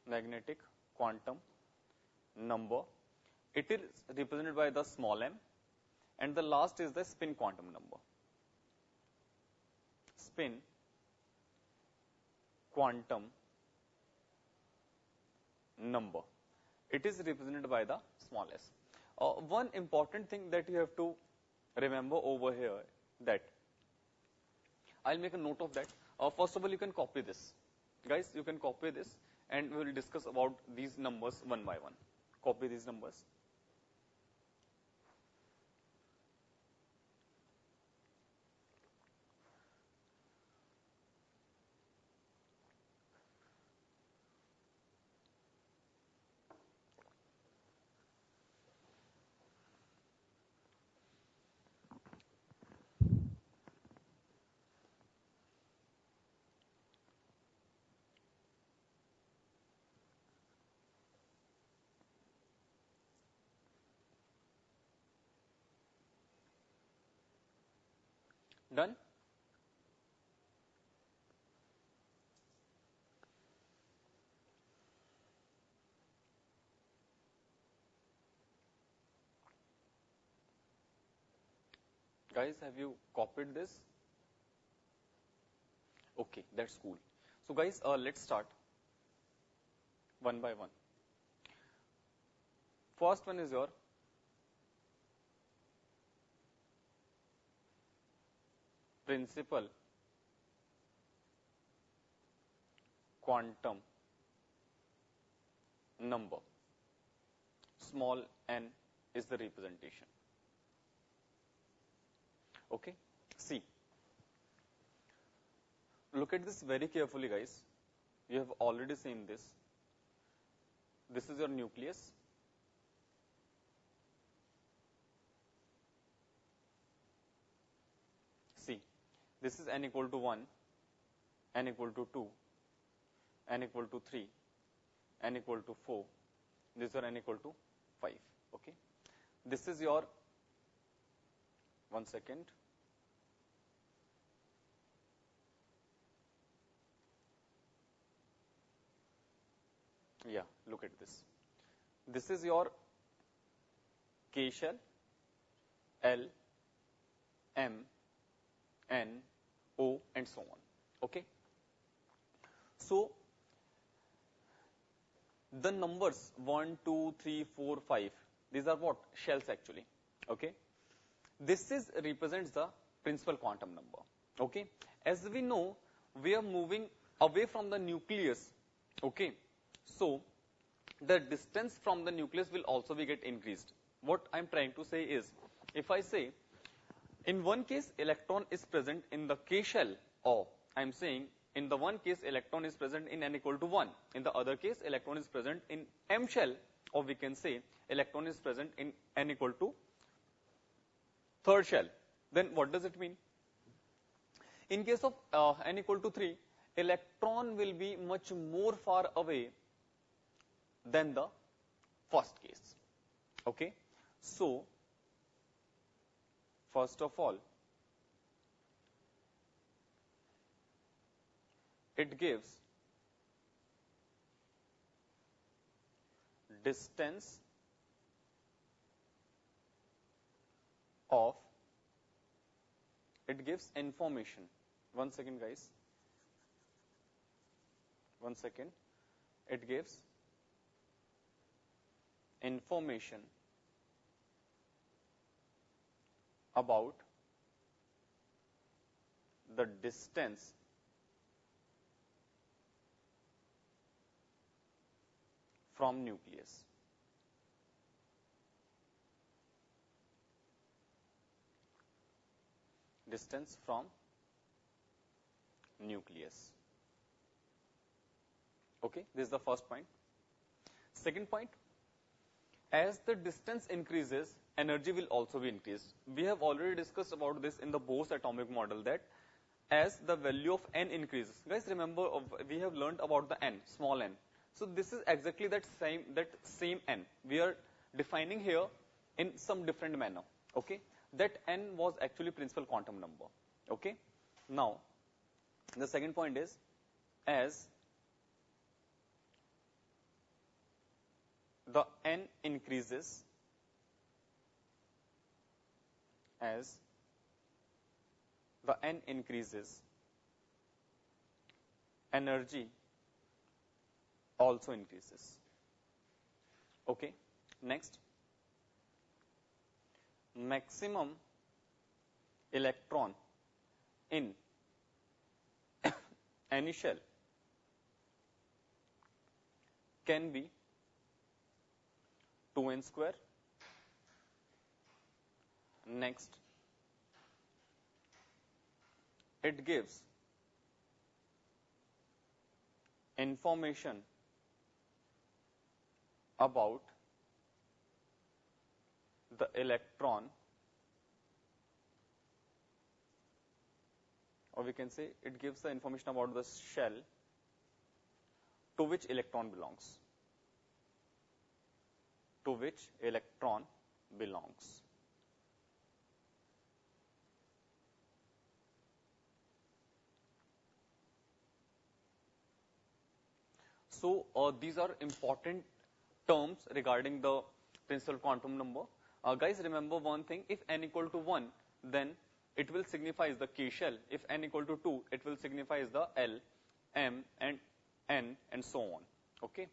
Magnetic quantum number. It is represented by the small m. And the last is the spin quantum number. Spin quantum number. It is represented by the small s. One important thing that you have to remember over here, that I'll make a note of that. First of all, you can copy this. Guys, you can copy this and we will discuss about these numbers one by one. Copy these numbers. Done? Guys, have you copied this? Okay, that's cool. So guys, let's start one by one. First one is your principal quantum number. Small n is the representation. Okay, see. Look at this very carefully, guys. You have already seen this. This is your nucleus. See, this is n equal to 1, n equal to 2, n equal to 3, n equal to 4. These are n equal to 5. Okay. This is your, one second. Yeah, look at this. This is your K shell, L, M, N, O, and so on. Okay. So the numbers 1, 2, 3, 4, 5, these are what? Shells actually. Okay. This is represents the principal quantum number. Okay. As we know, we are moving away from the nucleus. Okay. So the distance from the nucleus will also be get increased. What I'm trying to say is, if I say in one case electron is present in the K shell, or I'm saying in the one case electron is present in n equal to 1, in the other case electron is present in M shell, or we can say electron is present in n equal to third shell, then what does it mean? In case of n equal to 3, electron will be much more far away than the first case. Okay. So first of all, it gives distance of, it gives information. 1 second, guys. 1 second. It gives information about the distance from nucleus. Distance from nucleus. Okay, this is the first point. Second point, as the distance increases, energy will also be increased. We have already discussed about this in the Bohr's atomic model, that as the value of n increases, guys, remember we have learned about the n, small n. So this is exactly that same n. We are defining here in some different manner. Okay, that n was actually principal quantum number. Okay, now the second point is, as the n increases, as the n increases, energy also increases. Okay, next, maximum electron in any shell can be 2n square. Next, it gives information about the electron, or we can say it gives the information about the shell to which electron belongs. To which electron belongs. So these are important terms regarding the principal quantum number. Guys, remember one thing, if n equal to 1, then it will signify the K shell. If n equal to 2, it will signify the L, M, and N, and so on. Okay,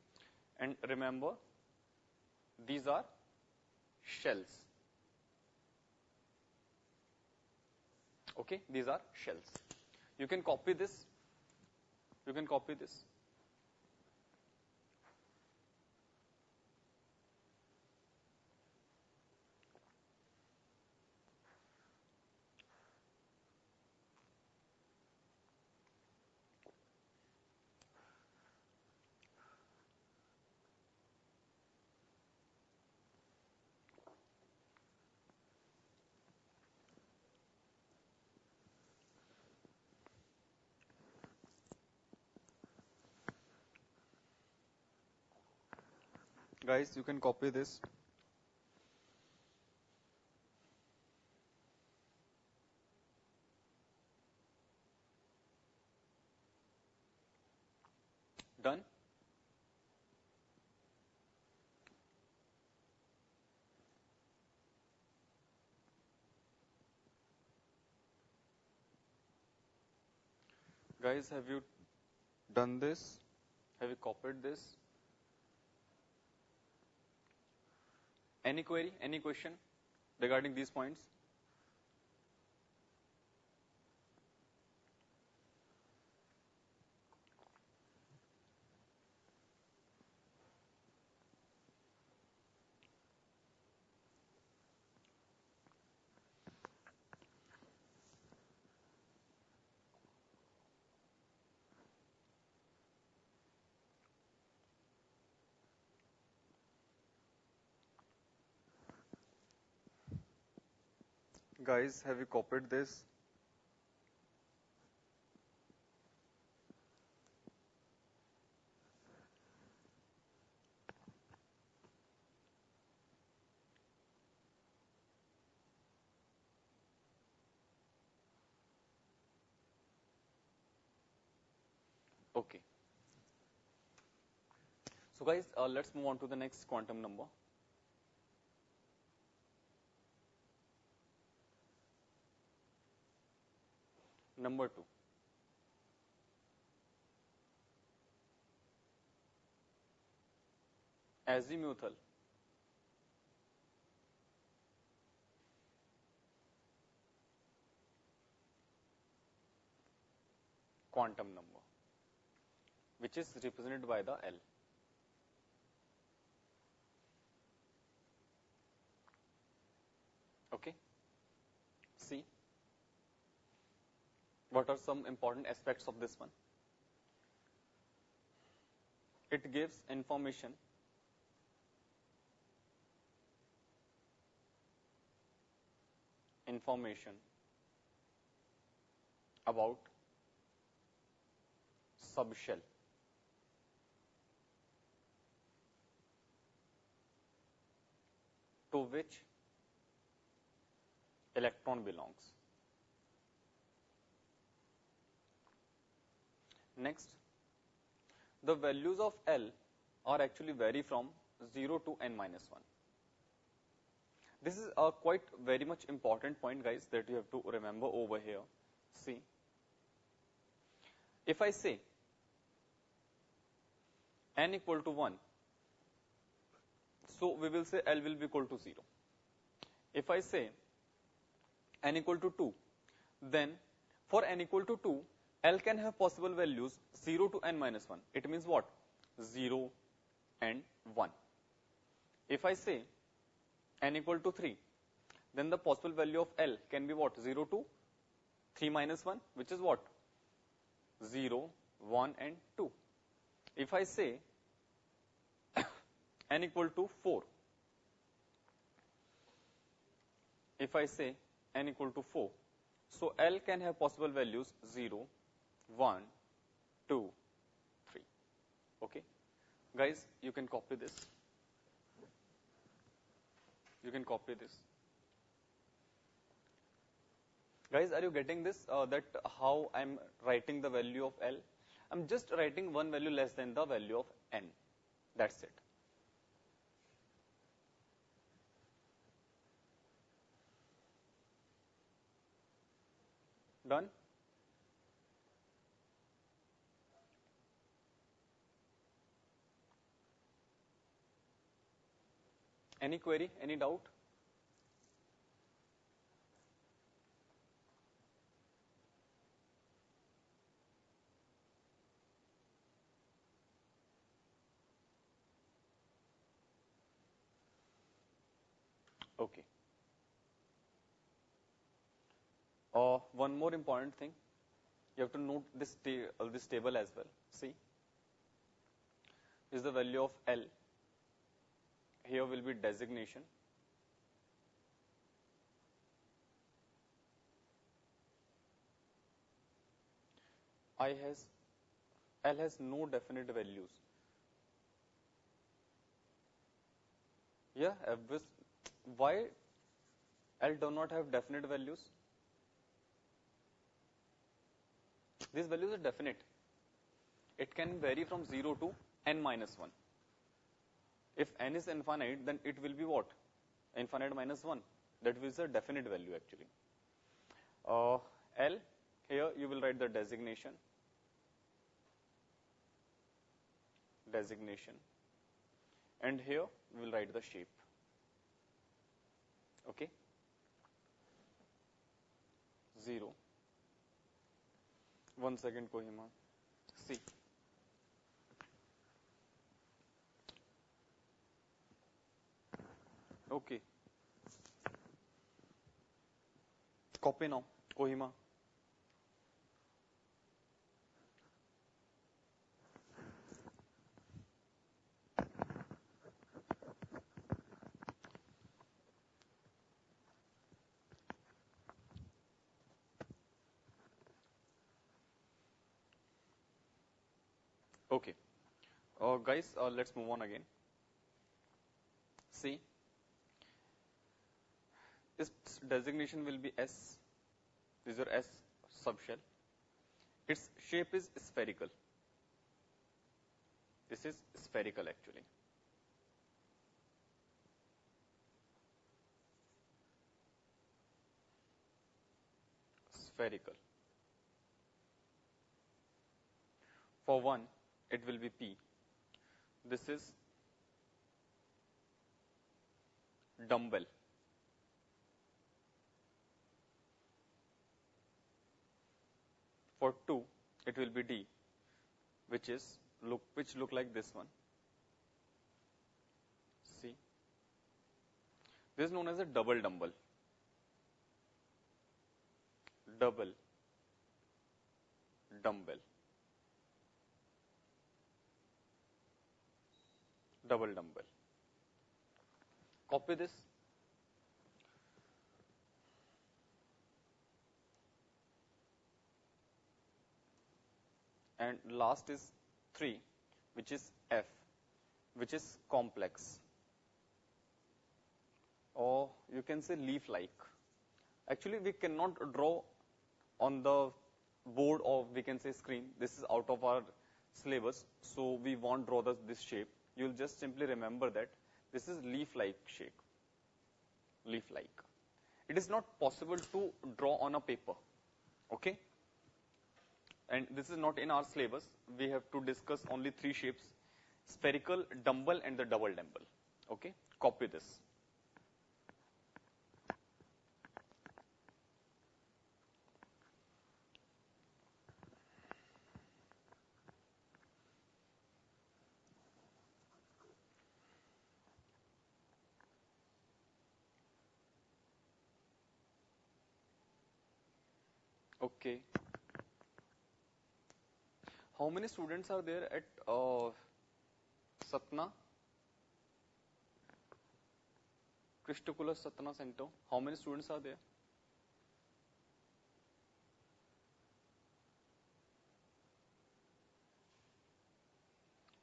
and remember, these are shells. Okay, these are shells. You can copy this. You can copy this. Guys, you can copy this. Done? Guys, have you done this? Have you copied this? Any query, any question regarding these points? Guys, have you copied this? Okay. So guys, let's move on to the next quantum number. Number 2. Azimuthal quantum number, which is represented by the L. Okay. See, what are some important aspects of this one? It gives information about subshell to which electron belongs. Next, the values of L are actually vary from 0 to n minus 1. This is a quite very much important point, guys, that you have to remember over here. See, if I say n equal to 1, so we will say L will be equal to 0. If I say n equal to 2, then for n equal to 2, L can have possible values 0 to n minus 1. It means what? 0 and 1. If I say n equal to 3, then the possible value of L can be what? 0 to 3 minus 1, which is what? 0, 1 and 2. If I say n equal to 4, if I say n equal to 4, so L can have possible values 0, 1, 2, 3. Okay. Guys, you can copy this. You can copy this. Guys, are you getting this? That how I'm writing the value of L? I'm just writing one value less than the value of n. That's it. Done? Any query? Any doubt? Okay. One more important thing. You have to note this table as well. See, is the value of L. Here will be designation. L has no definite values. Yeah, why L do not have definite values? These values are definite. It can vary from 0 to n minus 1. If n is infinite, then it will be what? Infinite minus 1. That is a definite value actually. L, here you will write the designation. And here we will write the shape. Okay? 0. 1 second, Kohima. See. Okay. Copy now, Kohima. Okay. Guys, let's move on again. See, its designation will be S. This is your S subshell. Its shape is spherical. This is spherical actually. Spherical. For 1, it will be P. This is dumbbell. For 2, it will be D, which look like this one. See, this is known as a double dumbbell. Double dumbbell. Double dumbbell. Copy this. And last is 3, which is F, which is complex. Or you can say leaf-like. Actually, we cannot draw on the board or we can say screen. This is out of our syllabus, so we won't draw this shape. You'll just simply remember that this is leaf-like shape. Leaf-like. It is not possible to draw on a paper. Okay? And this is not in our syllabus. We have to discuss only 3 shapes: spherical, dumbbell, and the double dumbbell. Okay? Copy this. Okay. How many students are there at Satna? Christoculus Satna Center. How many students are there?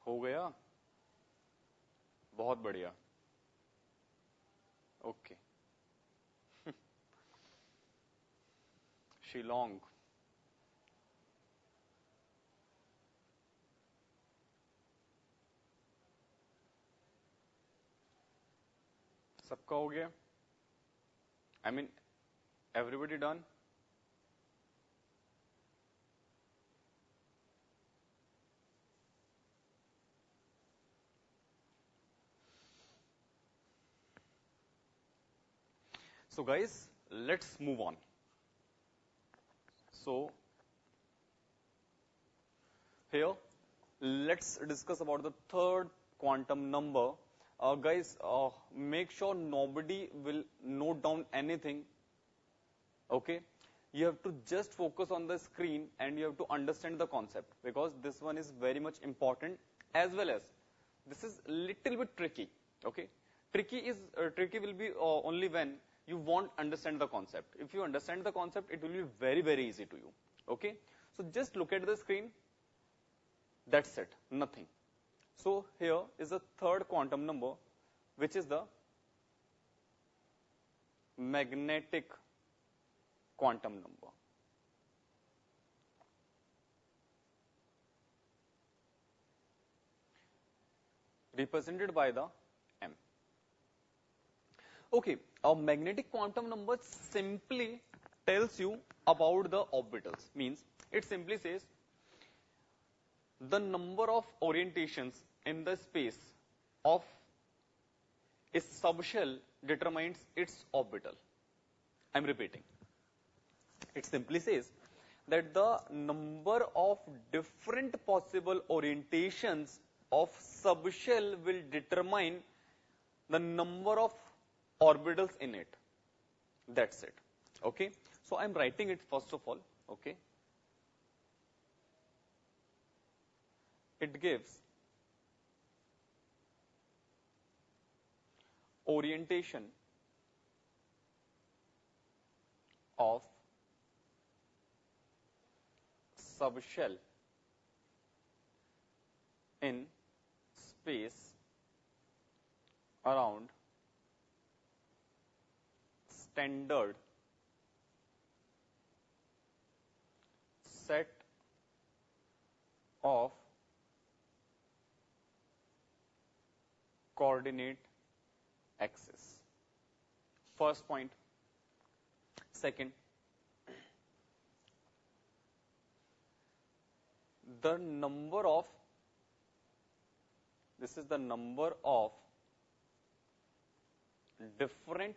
हो गया? बहुत बढ़िया. Okay. Shillong. सबका हो गया? I mean, everybody done? So guys, let's move on. So here, let's discuss about the third quantum number. Guys, make sure nobody will note down anything. Okay? You have to just focus on the screen and you have to understand the concept, because this one is very much important, as well as this is little bit tricky. Okay? Tricky will be only when you won't understand the concept. If you understand the concept, it will be very, very easy to you. Okay? So just look at the screen. That's it. Nothing. So here is the third quantum number, which is the magnetic quantum number. Represented by the M. Okay, a magnetic quantum number simply tells you about the orbitals. Means it simply says the number of orientations in the space of a subshell determines its orbital. I'm repeating. It simply says that the number of different possible orientations of subshell will determine the number of orbitals in it. That's it. Okay. So I'm writing it first of all. Okay. It gives orientation of subshell in space around standard set of coordinate axis. First point. Second, the number of, this is the number of different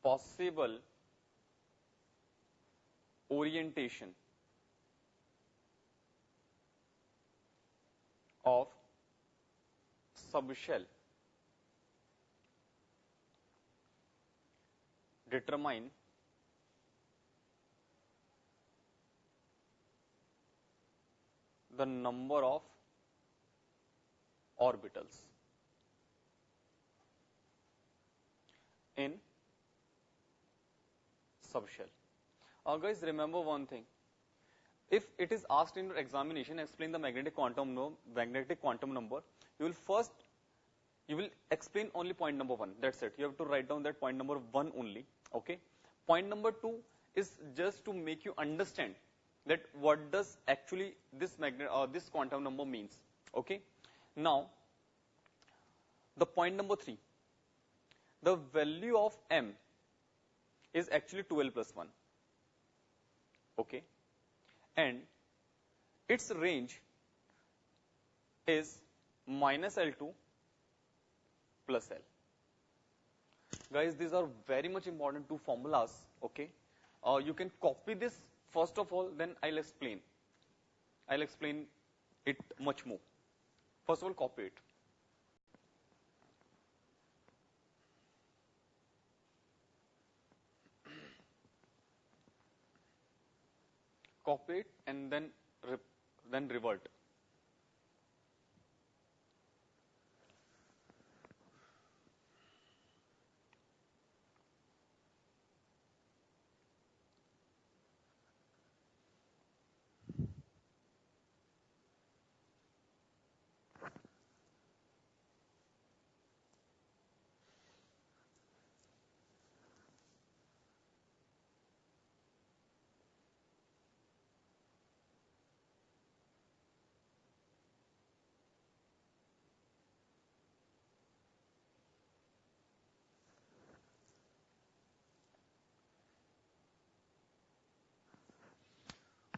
possible orientation of subshell determine the number of orbitals in subshell. Guys, remember one thing. If it is asked in your examination, explain the magnetic quantum number, you will explain only point number 1. That's it. You have to write down that point number 1 only. Okay. Point number 2 is just to make you understand that what does actually this quantum number means. Okay. Now, the point number 3, the value of m is actually 2l plus 1. Okay. And its range is minus L2 plus L. Guys, these are very much important two formulas. Okay. You can copy this first of all, then I'll explain. I'll explain it much more. First of all, copy it. Copy it and then revert.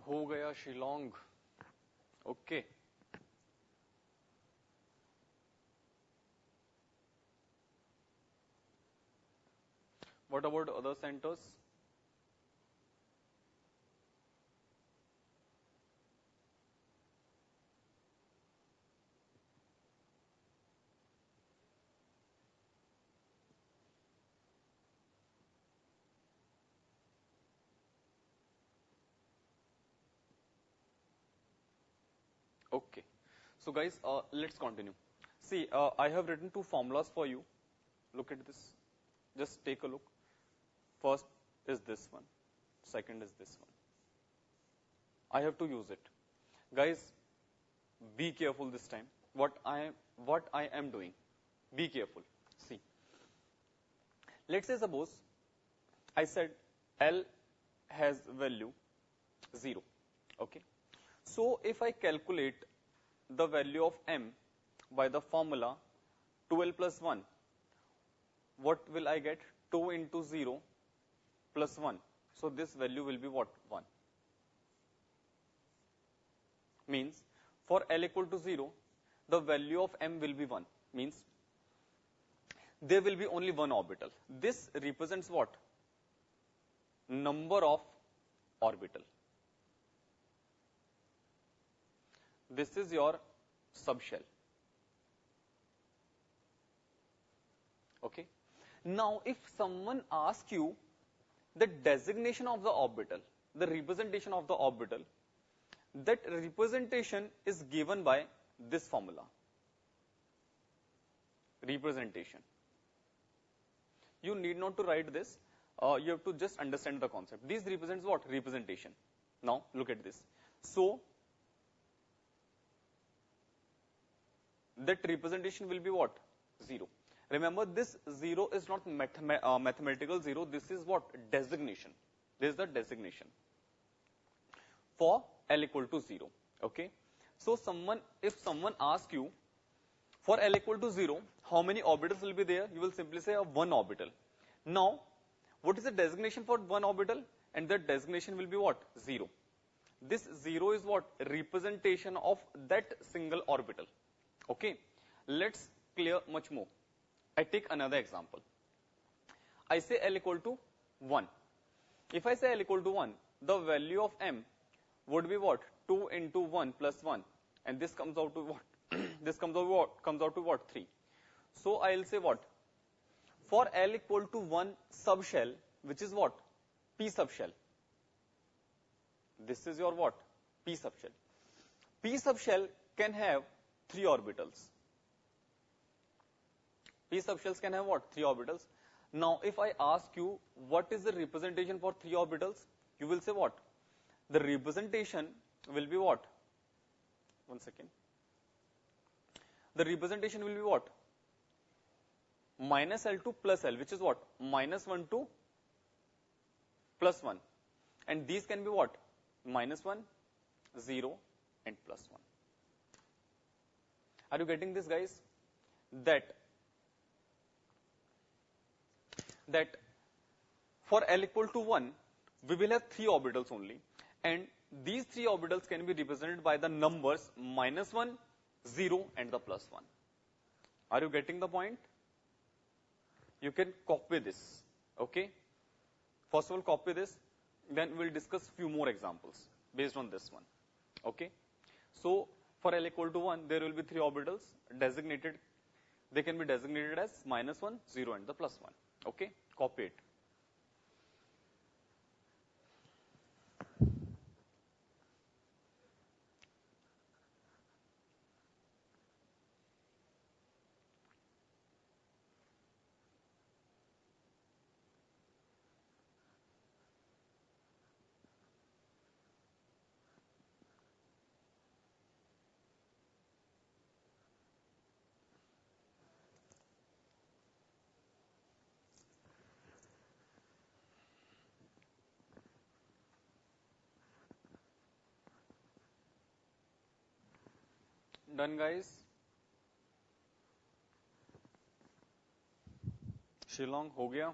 हो गया Shillong. Okay. What about other centers? Okay. So guys, let's continue. See, I have written two formulas for you. Look at this. Just take a look. First is this one. Second is this one. I have to use it. Guys, be careful this time. What I am doing. Be careful. See. Let's say suppose I said L has value 0. Okay. So if I calculate the value of m by the formula 2l plus 1, what will I get? 2 into 0 plus 1. So this value will be what? 1. Means for L equal to 0, the value of m will be 1. Means there will be only one orbital. This represents what? Number of orbital. This is your subshell. Okay. Now, if someone asks you the designation of the orbital, the representation of the orbital, that representation is given by this formula. Representation. You need not to write this. You have to just understand the concept. This represents what? Representation. Now, look at this. So, that representation will be what? 0. Remember, this 0 is not mathematical 0. This is what? Designation. This is the designation for L equal to 0. Okay. So, if someone asks you For L equal to 0, how many orbitals will be there? You will simply say a one orbital. Now, what is the designation for one orbital? And that designation will be what? 0. This 0 is what? Representation of that single orbital. Okay. Let's clear much more. I take another example. I say L equal to 1. If I say L equal to 1, the value of M would be what? 2 into 1 plus 1. And this comes out to what? This comes out to what? 3. So I'll say what? For L equal to 1 subshell, which is what? P subshell. This is your what? P subshell. P subshell can have 3 orbitals. P subshells can have what? 3 orbitals. Now, if I ask you what is the representation for 3 orbitals, you will say what? The representation will be what? One second. The representation will be what? Minus L2 plus L, which is what? Minus 1 to plus 1. And these can be what? Minus 1, 0, and plus 1. Are you getting this, guys? That for L equal to 1, we will have 3 orbitals only. And these 3 orbitals can be represented by the numbers minus 1, 0, and the plus 1. Are you getting the point? You can copy this. Okay? First of all, copy this. Then we'll discuss few more examples based on this one. Okay? So, for L equal to 1, there will be 3 orbitals designated. They can be designated as minus 1, 0, and the plus 1. Okay? Copy it. Done, guys? Shillong हो गया?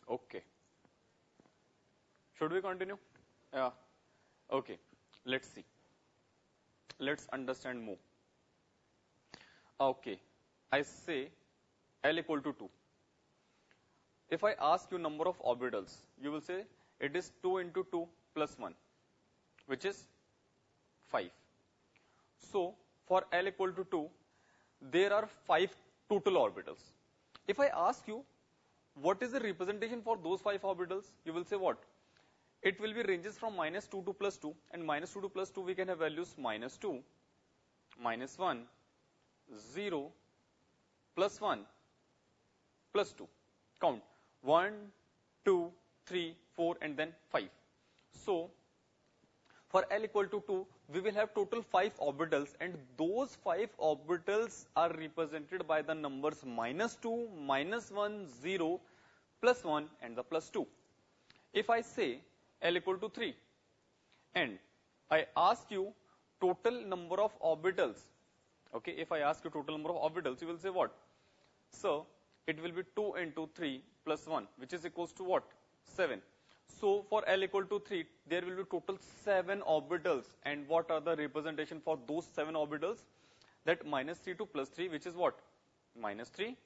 Okay. Should we continue? Yeah. Okay. Let's see. Let's understand more. Okay. I say L equal to 2. If I ask you number of orbitals, you will say it is 2 into 2 plus 1, which is 5. So, for L equal to 2, there are 5 total orbitals. If I ask you what is the representation for those 5 orbitals, you will say what? It will be ranges from minus 2 to plus 2, and minus 2 to plus 2 we can have values minus 2, minus 1, 0, plus 1, plus 2. Count 1, 2, 3, 4, and then 5. So, for L equal to 2, we will have total 5 orbitals, and those 5 orbitals are represented by the numbers minus 2, minus 1, 0, plus 1, and the plus 2. If I say L equal to 3, and I ask you total number of orbitals, okay, if I ask you total number of orbitals, you will say what? So, it will be 2 into 3 plus 1, which is equals to what? 7. So, for L equal to 3, there will be total 7 orbitals. And what are the representation for those 7 orbitals? That minus 3 to plus 3, which is what? Minus 3,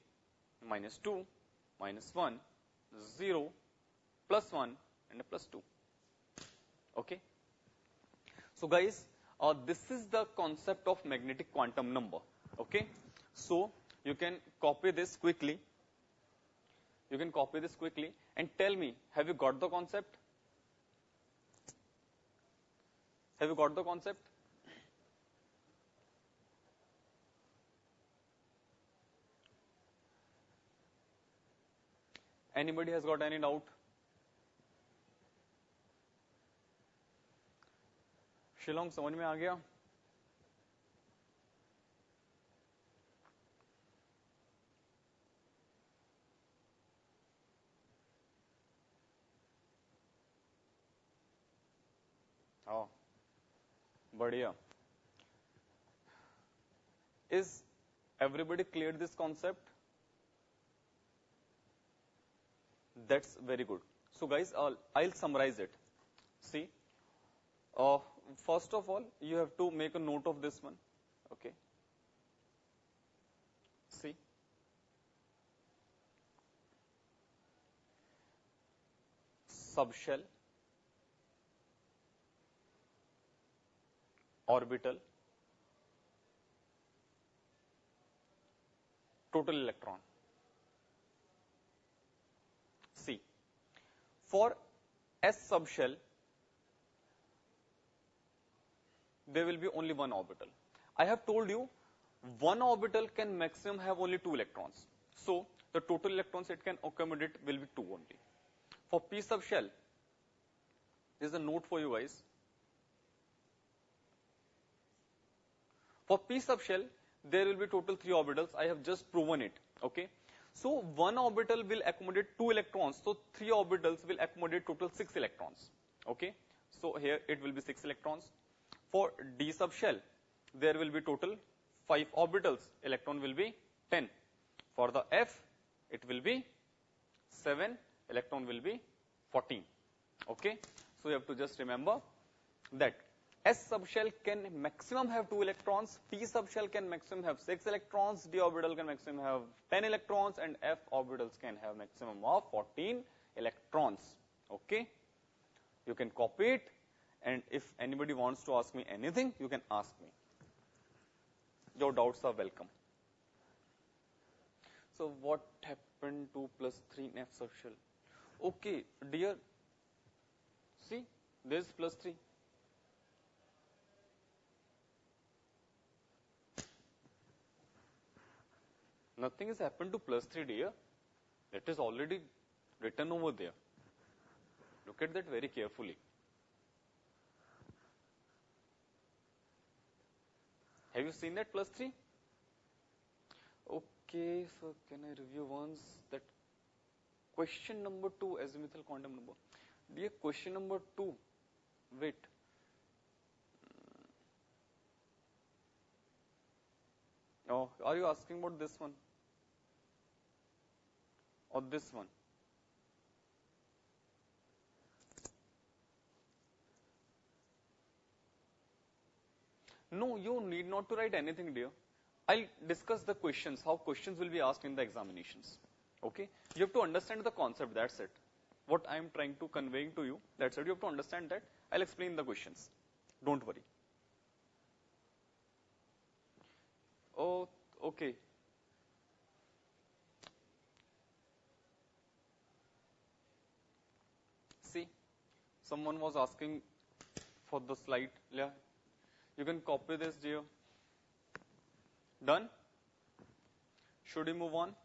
minus 2, minus 1, 0, plus 1, and a plus 2. Okay? So, guys, this is the concept of magnetic quantum number. Okay? So, you can copy this quickly. You can copy this quickly and tell me, have you got the concept? Have you got the concept? Anybody has got any doubt? Shillong समझ में आ गया? Oh, बढ़िया. Is everybody clear this concept? That's very good. So guys, I'll summarize it. See, uh, first of all, you have to make a note of this one. Okay. See, subshell, orbital, total electron. See, for S subshell, there will be only one orbital. I have told you one orbital can maximum have only 2 electrons. So the total electrons it can accommodate will be 2 only. For P subshell, this is a note for you guys. For P subshell, there will be total 3 orbitals. I have just proven it. Okay. So one orbital will accommodate 2 electrons. So 3 orbitals will accommodate total 6 electrons. Okay. So here it will be 6 electrons. For D subshell, there will be total 5 orbitals. Electron will be 10. For the F, it will be 7. Electron will be 14. Okay. So you have to just remember that S subshell can maximum have 2 electrons, P subshell can maximum have 6 electrons, D orbital can maximum have 10 electrons, and F orbitals can have maximum of 14 electrons. Okay. You can copy it, and if anybody wants to ask me anything, you can ask me. Your doubts are welcome. So what happened to plus 3 in F subshell? Okay, dear, see, this is plus 3. Nothing has happened to plus 3, dear. That is already written over there. Look at that very carefully. Have you seen that plus 3? Okay, so can I review once that question number 2, azimuthal quantum number. Dear, question number 2, wait. Oh, are you asking about this one? Or this one? No, you need not to write anything, dear. I'll discuss the questions, how questions will be asked in the examinations. Okay? You have to understand the concept, that's it. What I am trying to conveying to you, that's it. You have to understand that. I'll explain the questions. Don't worry. Oh, okay. See, someone was asking for the slide. Yeah. You can copy this, dear. Done? Should we move on?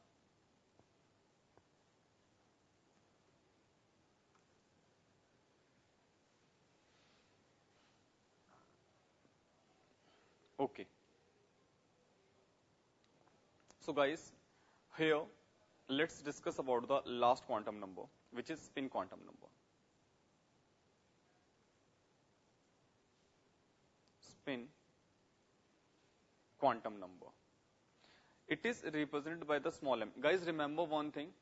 Okay. So guys, here let's discuss about the last quantum number, which is spin quantum number. Spin quantum number. It is represented by the small m. Guys, remember one thing.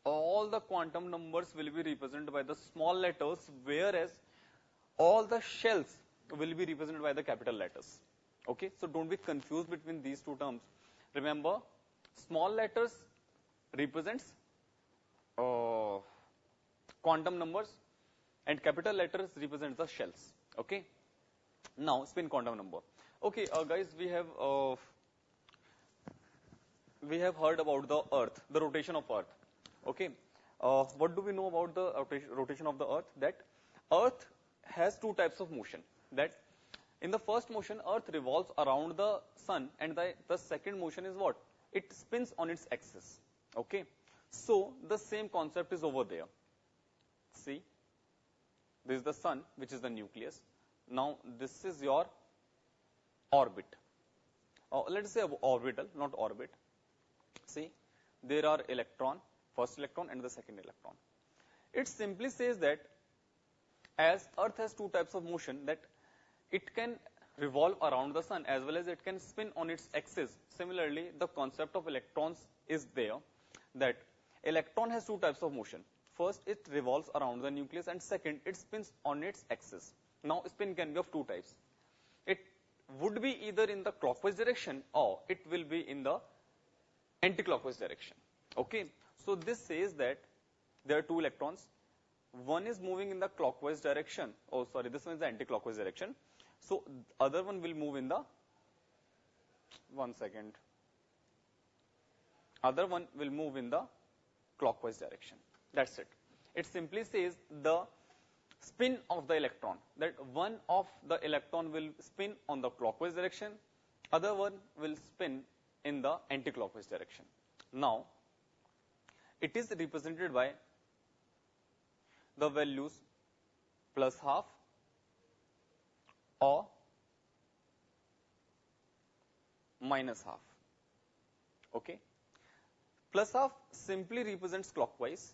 All the quantum numbers will be represented by the small letters, whereas all the shells will be represented by the capital letters. Okay, so don't be confused between these two terms. Remember, small letters represents quantum numbers, and capital letters represents the shells. Okay. Now, spin quantum number. Okay, guys, we have heard about the Earth, the rotation of Earth. Okay. What do we know about the rotation of the Earth? That Earth has 2 types of motion. That in the first motion, Earth revolves around the Sun, and the second motion is what? It spins on its axis. Okay. So the same concept is over there. See, this is the Sun, which is the nucleus. Now this is your orbit. Let's say orbital, not orbit. See, there are electron, first electron and the second electron. It simply says that as Earth has two types of motion, that it can revolve around the sun as well as it can spin on its axis. Similarly, the concept of electrons is there, that electron has two types of motion. First, it revolves around the nucleus, and second, it spins on its axis. Now, spin can be of two types. It would be either in the clockwise direction or it will be in the anti-clockwise direction. Okay, so this says that there are two electrons. One is moving in the clockwise direction. Oh, sorry, this one is the anti-clockwise direction. So other one will move in the, one second, other one will move in the clockwise direction. That's it. It simply says the spin of the electron, that one of the electron will spin on the clockwise direction, other one will spin in the anti-clockwise direction. Now, it is represented by the values plus half or minus half. Okay, plus half simply represents clockwise,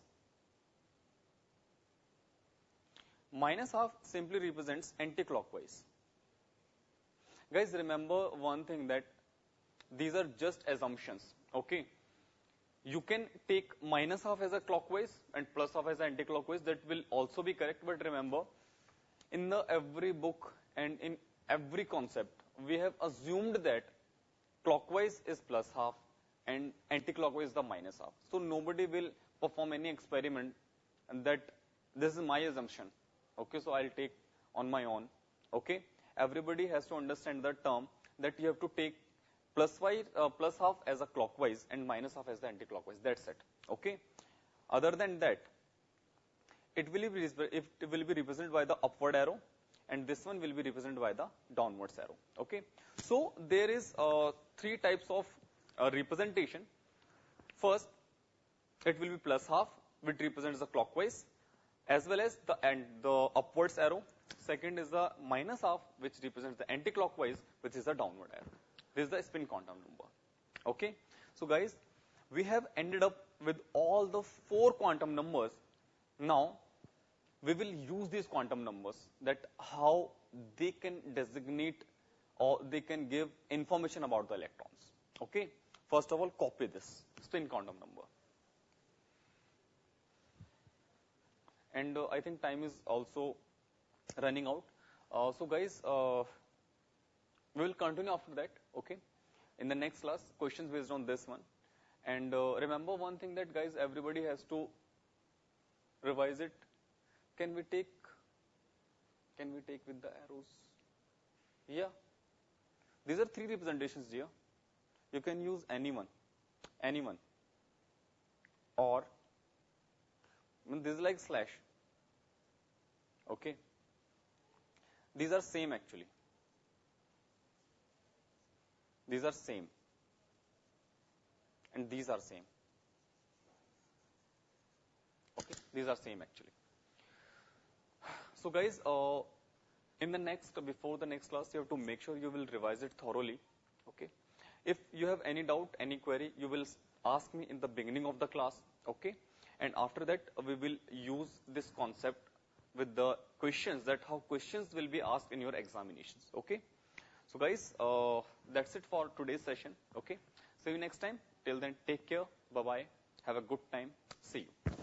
minus half simply represents anti-clockwise. Guys, remember one thing, that these are just assumptions. Okay, you can take minus half as a clockwise and plus half as anti-clockwise. That will also be correct. But remember, in the every book and in every concept, we have assumed that clockwise is plus half and anti-clockwise is the minus half. So nobody will perform any experiment, and that this is my assumption. Okay, so I'll take on my own. Okay, everybody has to understand the term that you have to take plus half as a clockwise and minus half as the anti-clockwise. That's it. Okay. Other than that, it will be represented by the upward arrow, and this one will be represented by the downwards arrow. Okay. So there is three types of representation. First, it will be plus half, which represents the clockwise, as well as the upwards arrow. Second is the minus half, which represents the anti-clockwise, which is the downward arrow. This is the spin quantum number. Okay, so guys, we have ended up with all the 4 quantum numbers. Now, we will use these quantum numbers, that how they can designate or they can give information about the electrons. Okay, first of all, copy this spin quantum number. And I think time is also running out. So guys, we will continue after that. Okay, in the next class, questions based on this one. And remember one thing, that guys, everybody has to revise it. Can we take with the arrows? Yeah, these are 3 representations here. You can use anyone, or this is like slash. Okay, these are same actually. These are same, and these are same. Okay, these are same actually. So guys, before the next class, you have to make sure you will revise it thoroughly. Okay, if you have any doubt, any query, you will ask me in the beginning of the class. Okay, and after that, we will use this concept with the questions, that how questions will be asked in your examinations. Okay. So guys, that's it for today's session. Okay, see you next time. Till then, take care. Bye bye. Have a good time. See you.